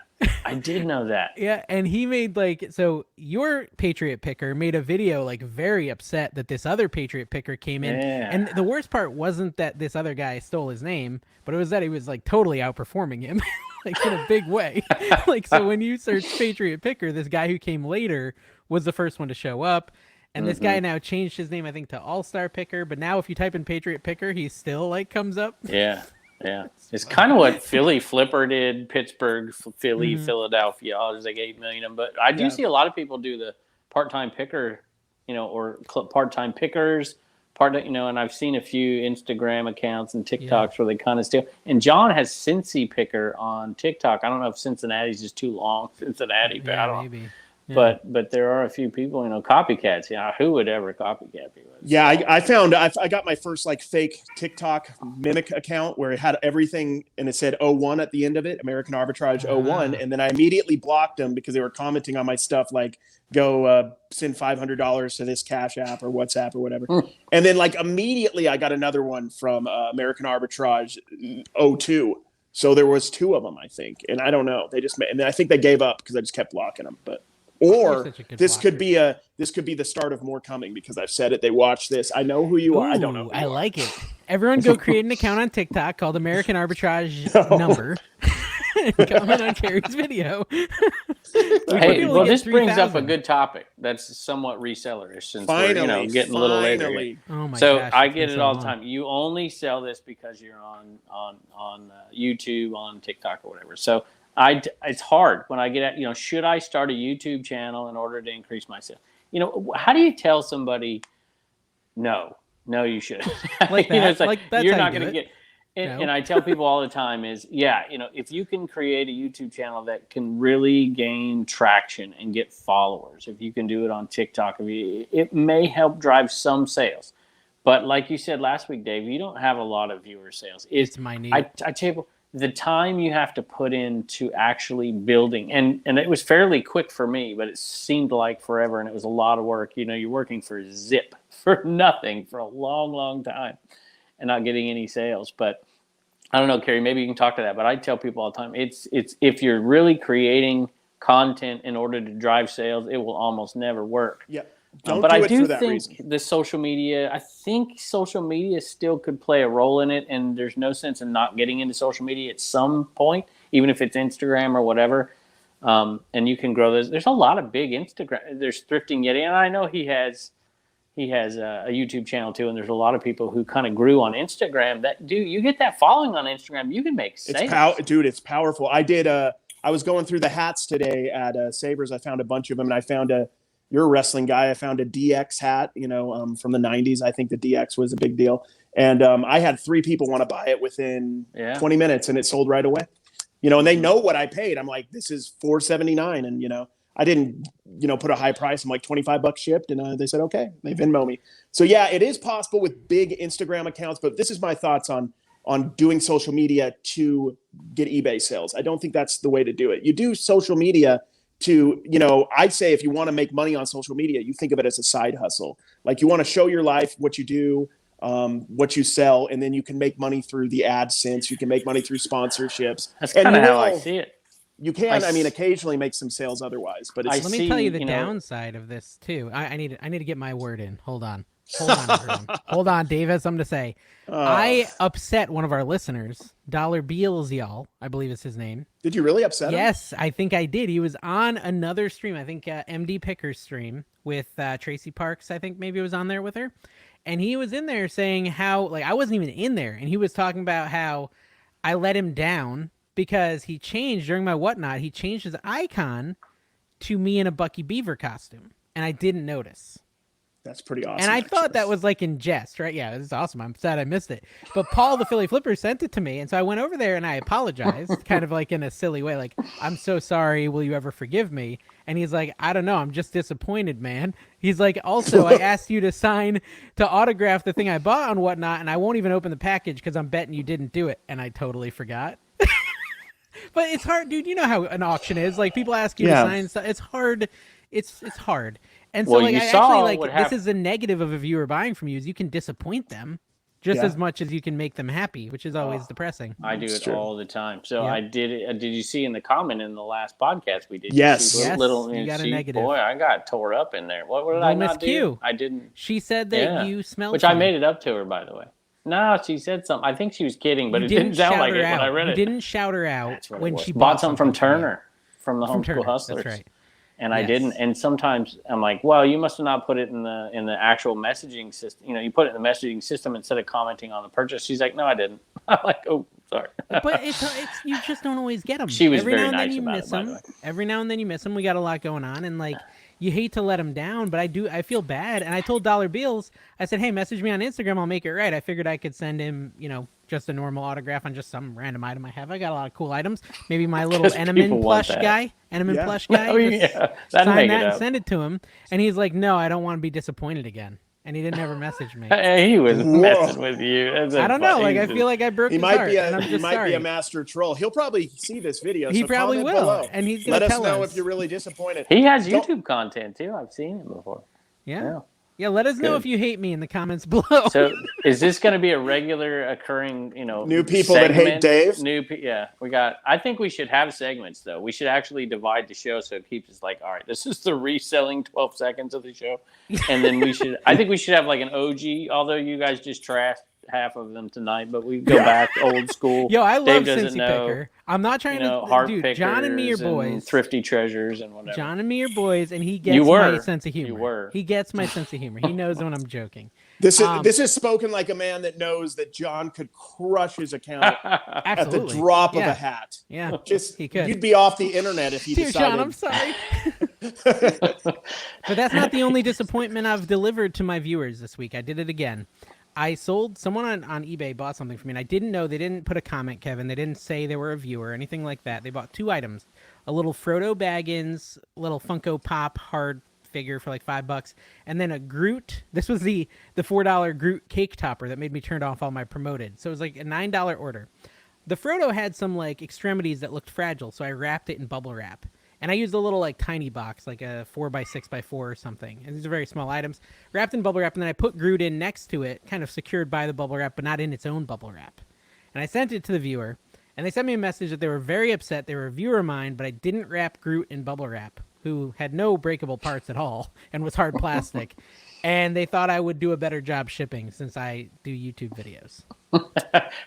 I did know that. Yeah, and he made so your Patriot Picker made a video like very upset that this other Patriot Picker came in. Yeah. And the worst part wasn't that this other guy stole his name, but it was that he was like totally outperforming him. Like in a big way. Like, so when you search Patriot Picker, this guy who came later was the first one to show up. And this guy now changed his name, I think, to All-Star Picker. But now if you type in Patriot Picker, he still like comes up. Yeah. It's kind of what Philly Flipper did, Pittsburgh, Philly, Philadelphia. Oh, there's like 8 million of them. But I do see a lot of people do the part-time picker, or part-time pickers. And I've seen a few Instagram accounts and TikToks where they kind of steal. And John has Cincy Picker on TikTok. I don't know if Cincinnati's just too long, Cincinnati, but I don't know. Maybe. Yeah. But there are a few people, copycats. Who would ever copycat people? Yeah, I found I got my first like fake TikTok mimic account where it had everything and it said 01 at the end of it, American Arbitrage 01, and then I immediately blocked them because they were commenting on my stuff like go send $500 to this Cash App or WhatsApp or whatever. And then like immediately I got another one from American Arbitrage 02. So there was 2 of them, I think, and I don't know. They just and then I think they gave up because I just kept blocking them, but. Or this could be the start of more coming because I've said it. They watch this. I know who you are. I don't know. I like it. Everyone go create an account on TikTok called American Arbitrage Number. And comment on Carrie's video. Hey, well, this brings up a good topic that's somewhat resellerish since we're getting a little later. Oh my so gosh, I get it all the time. You only sell this because you're on YouTube, on TikTok, or whatever. So. It's hard when I get at, should I start a YouTube channel in order to increase my sales? How do you tell somebody, no, you shouldn't. Like that, that's you're not going to get, and I tell people all the time is, if you can create a YouTube channel that can really gain traction and get followers, if you can do it on TikTok, it may help drive some sales. But like you said last week, Dave, you don't have a lot of viewer sales. It's minute. I tell you, the time you have to put into actually building, and it was fairly quick for me, but it seemed like forever, and it was a lot of work. You're working for zip, for nothing, for a long, long time, and not getting any sales. But I don't know, Carrie, maybe you can talk to that. But I tell people all the time, it's if you're really creating content in order to drive sales, it will almost never work. Yeah. But I do think the social media still could play a role in it, and there's no sense in not getting into social media at some point, even if it's Instagram or whatever. And you can grow those. There's a lot of big Instagram. There's Thrifting Yeti, and I know he has a YouTube channel too, and there's a lot of people who kind of grew on Instagram. You get that following on Instagram, you can make sales. It's powerful. I was going through the hats today at Sabres. I found a bunch of them, and I found you're a wrestling guy. I found a DX hat, from the 90s. I think the DX was a big deal. And I had 3 people want to buy it within 20 minutes, and it sold right away. And they know what I paid. I'm like, this is $4.79. And, I didn't, put a high price. I'm like $25 shipped. And they said, okay, they Venmo me. So yeah, it is possible with big Instagram accounts, but this is my thoughts on doing social media to get eBay sales. I don't think that's the way to do it. You do social media to, I'd say if you want to make money on social media, you think of it as a side hustle. Like you want to show your life, what you do, what you sell, and then you can make money through the AdSense. You can make money through sponsorships. That's kind of how I see it. You can, occasionally make some sales otherwise, but let me tell you the downside of this too. I need to get my word in. Hold on, everyone. Hold on, Dave has something to say. I upset one of our listeners, Dollar Beals, y'all. I believe is his name. Did you really upset him? Yes, I think I did. He was on another stream. I think MD Picker's stream with Tracy Parks. I think maybe it was on there with her, and he was in there saying how I wasn't even in there, and he was talking about how I let him down because he changed during my whatnot. He changed his icon to me in a Bucky Beaver costume, and I didn't notice. That's pretty awesome. And I thought that was in jest, right? Yeah, this is awesome. I'm sad I missed it. But Paul, the Philly Flipper, sent it to me. And so I went over there and I apologized kind of in a silly way. I'm so sorry. Will you ever forgive me? And he's like, I don't know. I'm just disappointed, man. He's like, also, I asked you to autograph the thing I bought on Whatnot, and I won't even open the package because I'm betting you didn't do it. And I totally forgot. But it's hard, dude. You know how an auction is. People ask you to sign stuff. It's hard. It's hard. And so, this is a negative of a viewer buying from you is you can disappoint them just as much as you can make them happy, which is always depressing. I do it all the time. So Yep. I did it. Did you see in the comment in the last podcast we did? Yes. You got a negative. Boy, I got tore up in there. What did I not do? I didn't. She said that you smelled Which I made it up to her, by the way. No, she said something. I think she was kidding, but it didn't sound like it when I read it. You didn't shout her out when she bought something from Turner, from the Homeschool Hustlers. That's right. And I didn't. And sometimes I'm like, well, you must have not put it in the actual messaging system. You put it in the messaging system instead of commenting on the purchase. She's like, no, I didn't. I'm like, oh, sorry. But it's you just don't always get them. She was very nice about it, by the way. Every now and then you miss them. We got a lot going on, and you hate to let them down, but I feel bad. And I told Dollar Bills, I said, hey, message me on Instagram. I'll make it right. I figured I could send him, just a normal autograph on just some random item I have. I got a lot of cool items. Maybe my little Eneman plush guy. Oh, yeah. Sign that and send it to him. And he's like, no, I don't want to be disappointed again. And he didn't ever message me. He was messing with you. I don't know. I feel like I broke his heart. He might be a master troll. He'll probably see this video. He probably will. Below. And he's going to tell us. Let us know if you're really disappointed. He has YouTube content, too. I've seen him before. Yeah, let us know if you hate me in the comments below. So, is this going to be a regular occurring, new people segment? That hate Dave? I think we should have segments, though. We should actually divide the show so it keeps us like, all right, this is the reselling 12 seconds of the show. And then I think we should have like an OG, although you guys just trashed half of them tonight, but we go back old school. Yo, I love Cincy Picker. I'm not trying to heart dude, John and me are boys. And thrifty treasures and whatever. John and me are boys, and he gets my sense of humor. You were. He gets my sense of humor. He knows when I'm joking. This is spoken like a man that knows that John could crush his account at the drop of a hat. Yeah, he could. You'd be off the internet if he decided. John, I'm sorry. But that's not the only disappointment I've delivered to my viewers this week. I did it again. I sold someone on eBay bought something for me, and I didn't know. They didn't put a comment, Kevin. They didn't say they were a viewer or anything like that. They bought 2 items: a little Frodo Baggins, little Funko Pop hard figure for like $5, and then a Groot. This was the $4 Groot cake topper that made me turn off all my promoted. So it was like a $9 order. The Frodo had some like extremities that looked fragile, so I wrapped it in bubble wrap. And I used a little like tiny box, like a 4x6x4 or something. And these are very small items, wrapped in bubble wrap. And then I put Groot in next to it, kind of secured by the bubble wrap, but not in its own bubble wrap. And I sent it to the viewer, and they sent me a message that they were very upset. They were a viewer of mine, but I didn't wrap Groot in bubble wrap, who had no breakable parts at all and was hard plastic. And they thought I would do a better job shipping since I do YouTube videos.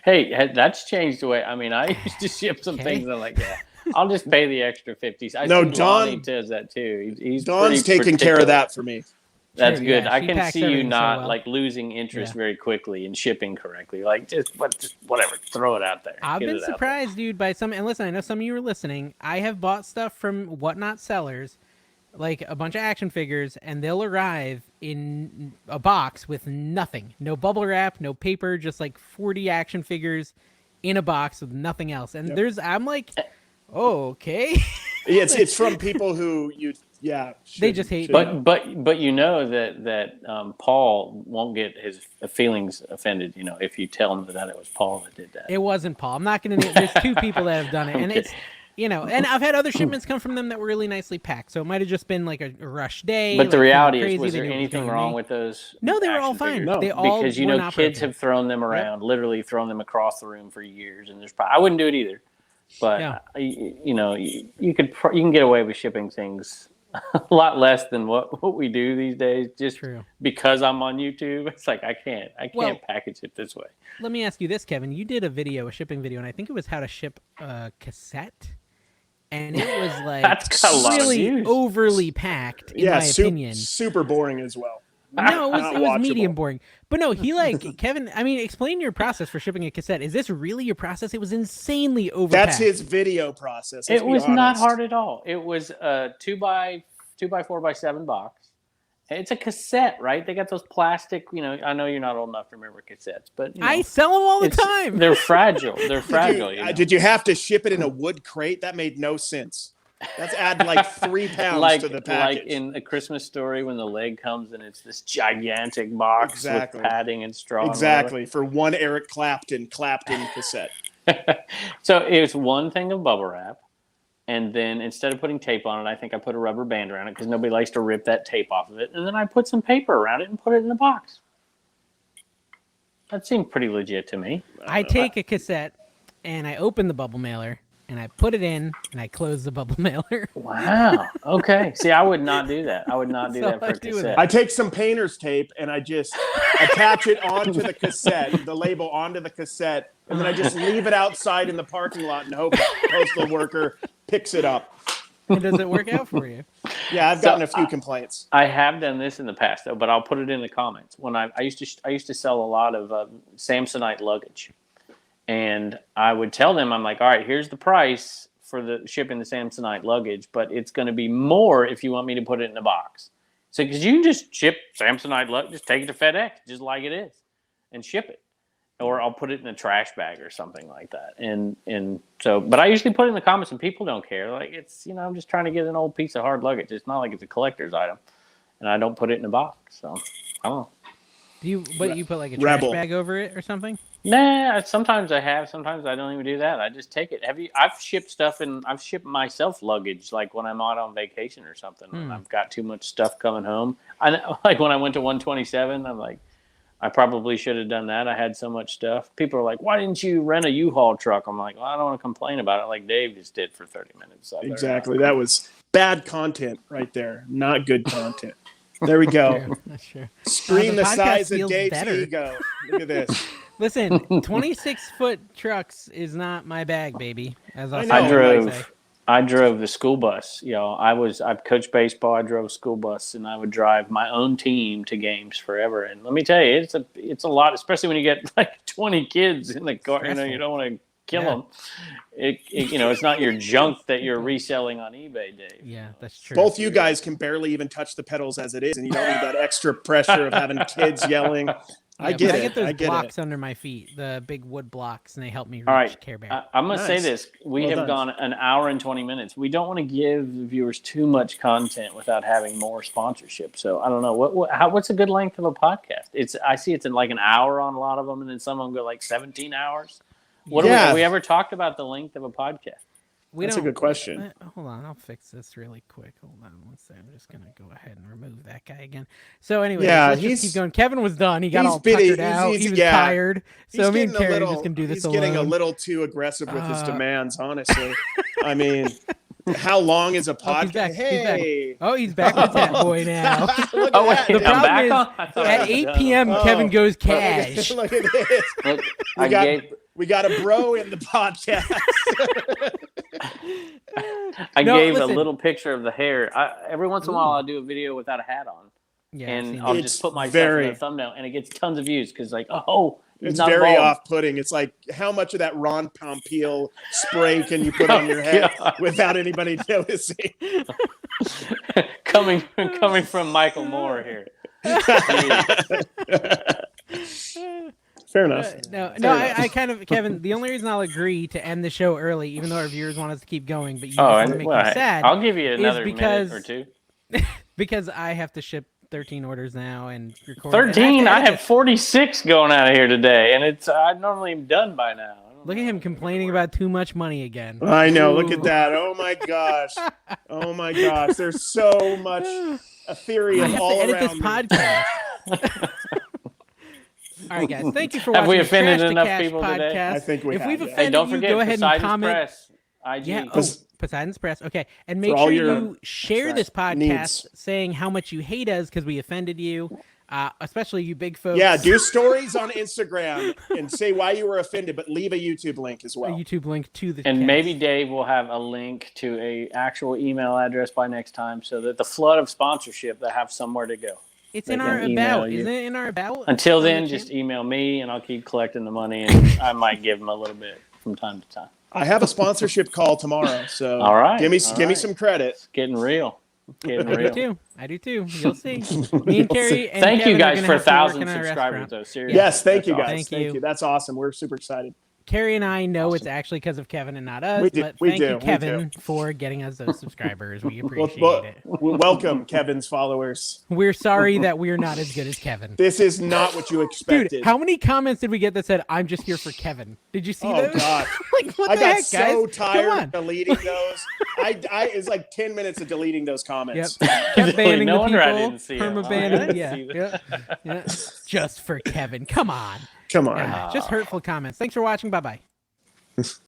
Hey, that's changed the way. I mean, I used to ship some things and I'm like, yeah. I'll just pay the extra 50. Don does that too. He's Don's taking care of that for me. That's good. I can see you not like losing interest very quickly in shipping correctly. Like just whatever, throw it out there. I've been surprised, dude, by some. And listen, I know some of you are listening. I have bought stuff from Whatnot sellers, like a bunch of action figures, and they'll arrive in a box with nothing, no bubble wrap, no paper, just like 40 action figures in a box with nothing else. And I'm like. Oh, okay. It's from people who they just hate. But you know that Paul won't get his feelings offended. If you tell him that it was Paul that did that. It wasn't Paul. I'm not going to. There's 2 people that have done it, and it's and I've had other shipments come from them that were really nicely packed. So it might have just been like a rush day. But the reality is, was there anything wrong with those? No, they were all fine. No, they all because kids have thrown them around, literally thrown them across the room for years, and I wouldn't do it either. But you can get away with shipping things a lot less than what we do these days. Just because I'm on YouTube, it's like I can't package it this way. Let me ask you this, Kevin. You did a shipping video, and I think it was how to ship a cassette, and it was like that's got a lot really of views. Overly packed. In my opinion, super boring as well. No, it was medium boring. But no, Kevin, I mean, explain your process for shipping a cassette. Is this really your process? It was insanely overpacked. That's his video process. It was not hard at all. It was a 2x4x7 box. It's a cassette, right? They got those plastic, I know you're not old enough to remember cassettes, but I sell them all the time. They're fragile. They're fragile. Did you have to ship it in a wood crate? That made no sense. That's add like 3 pounds to the package. Like in A Christmas Story when the leg comes and it's this gigantic box with padding and straw. Exactly, for one Eric Clapton cassette. So it was one thing of bubble wrap. And then instead of putting tape on it, I think I put a rubber band around it because nobody likes to rip that tape off of it. And then I put some paper around it and put it in the box. That seemed pretty legit to me. I take a cassette and I open the bubble mailer and I put it in and I close the bubble mailer. Wow. Okay. See, I would not do that. I would not do that for a cassette. I take some painter's tape and I just attach it onto the cassette, the label onto the cassette, and then I just leave it outside in the parking lot and hope a postal worker picks it up. And does it work out for you? Yeah, I've gotten a few complaints. I have done this in the past, though, but I'll put it in the comments. When I used to sell a lot of Samsonite luggage, and I would tell them, I'm like, all right, here's the price for the shipping the Samsonite luggage, but it's going to be more if you want me to put it in a box. So, because you can just ship Samsonite luggage, just take it to FedEx, just like it is, and ship it. Or I'll put it in a trash bag or something like that. And so, but I usually put it in the comments and people don't care. Like, it's, I'm just trying to get an old piece of hard luggage. It's not like it's a collector's item. And I don't put it in a box. So, I don't know. You put like a trash bag over it or something? Nah, sometimes I have. Sometimes I don't even do that. I just take it. I've shipped stuff and I've shipped myself luggage, like when I'm out on vacation or something. When I've got too much stuff coming home. Like when I went to 127, I'm like, I probably should have done that. I had so much stuff. People are like, why didn't you rent a U-Haul truck? I'm like, well, I don't want to complain about it like Dave just did for 30 minutes. Exactly. That was bad content right there. Not good content. There we go. Sure. Screen the size of Dave's ego. Look at this. Listen, 26-foot trucks is not my bag, baby. As I drove the school bus. I coached baseball. I drove a school bus, and I would drive my own team to games forever. And let me tell you, it's a lot, especially when you get like 20 kids in the car. You don't want to kill them. It's not your junk that you're reselling on eBay, Dave. Yeah, that's true. Both you guys can barely even touch the pedals as it is, and you don't need that extra pressure of having kids yelling. I get those blocks under my feet, the big wood blocks, and they help me reach Care Bear. I'm going to say this. We have gone an hour and 20 minutes. We don't want to give the viewers too much content without having more sponsorship. So I don't know. What's a good length of a podcast? I see it's in like an hour on a lot of them, and then some of them go like 17 hours. Have we ever talked about the length of a podcast? That's a good question. Hold on, I'll fix this really quick. Hold on one second. I'm just going to go ahead and remove that guy again. So anyway, let's just keep going. Kevin was done. He got all tuckered out. He was tired. So me and Carrie are just going to do this alone. He's getting a little too aggressive with his demands, honestly. I mean, how long is a podcast? He's back. He's back with that boy now. The problem is, at 8 p.m., Kevin goes cash. Look at this. We got a bro in the podcast. I gave a little picture of the hair. Every once in a while, I'll do a video without a hat on. Yeah, and I'll just put myself in the thumbnail, and it gets tons of views because, it's very off-putting. It's like, how much of that Ron Pompeo spray can you put on your head without anybody noticing? coming from Michael Moore here. Fair enough. I kind of, Kevin, the only reason I'll agree to end the show early, even though our viewers want us to keep going, but you want to make me sad. I'll give you another minute or two. Because I have to ship 13 orders now and record. 13? I have 46 going out of here today, and I normally am done by now. Look at him complaining about too much money again. I know. Look at that. Oh my gosh. There's so much Ethereum all around this podcast. All right, guys. Thank you for watching. Have we offended Trash enough to Cash people podcast. today? I think we have. If we've offended hey, don't forget, go ahead and comment. Press, IG. Yeah, Poseidon's Press. Okay, and make sure you share this podcast saying how much you hate us because we offended you, especially you big folks. Yeah, do stories on Instagram and say why you were offended, but leave a YouTube link as well. A YouTube link to the and maybe Dave will have a link to a actual email address by next time so that the flood of sponsorship, they have somewhere to go. It's in our about. Isn't it in our about? Until then, just email me and I'll keep collecting the money, and I might give them a little bit from time to time. I have a sponsorship call tomorrow, so all right, give me some credit. It's getting real. I do too. You'll see. Me and Carrie and thank Kevin you guys for 1,000 subscribers, though. Seriously. Yes, thank you guys. Thank you. That's awesome. We're super excited. Carrie and I know it's actually because of Kevin and not us, but thank you, Kevin, for getting us those subscribers. We appreciate it. Welcome, Kevin's followers. We're sorry that we're not as good as Kevin. This is not what you expected. Dude, how many comments did we get that said, I'm just here for Kevin? Did you see those? Oh, God. What the heck, guys? I got so tired of deleting those. It's like 10 minutes of deleting those comments. Yep. Kept banning no the wonder people. I didn't see Perma-banning. Yeah. Just for Kevin. Come on. Come on. Yeah, just hurtful comments. Thanks for watching. Bye bye.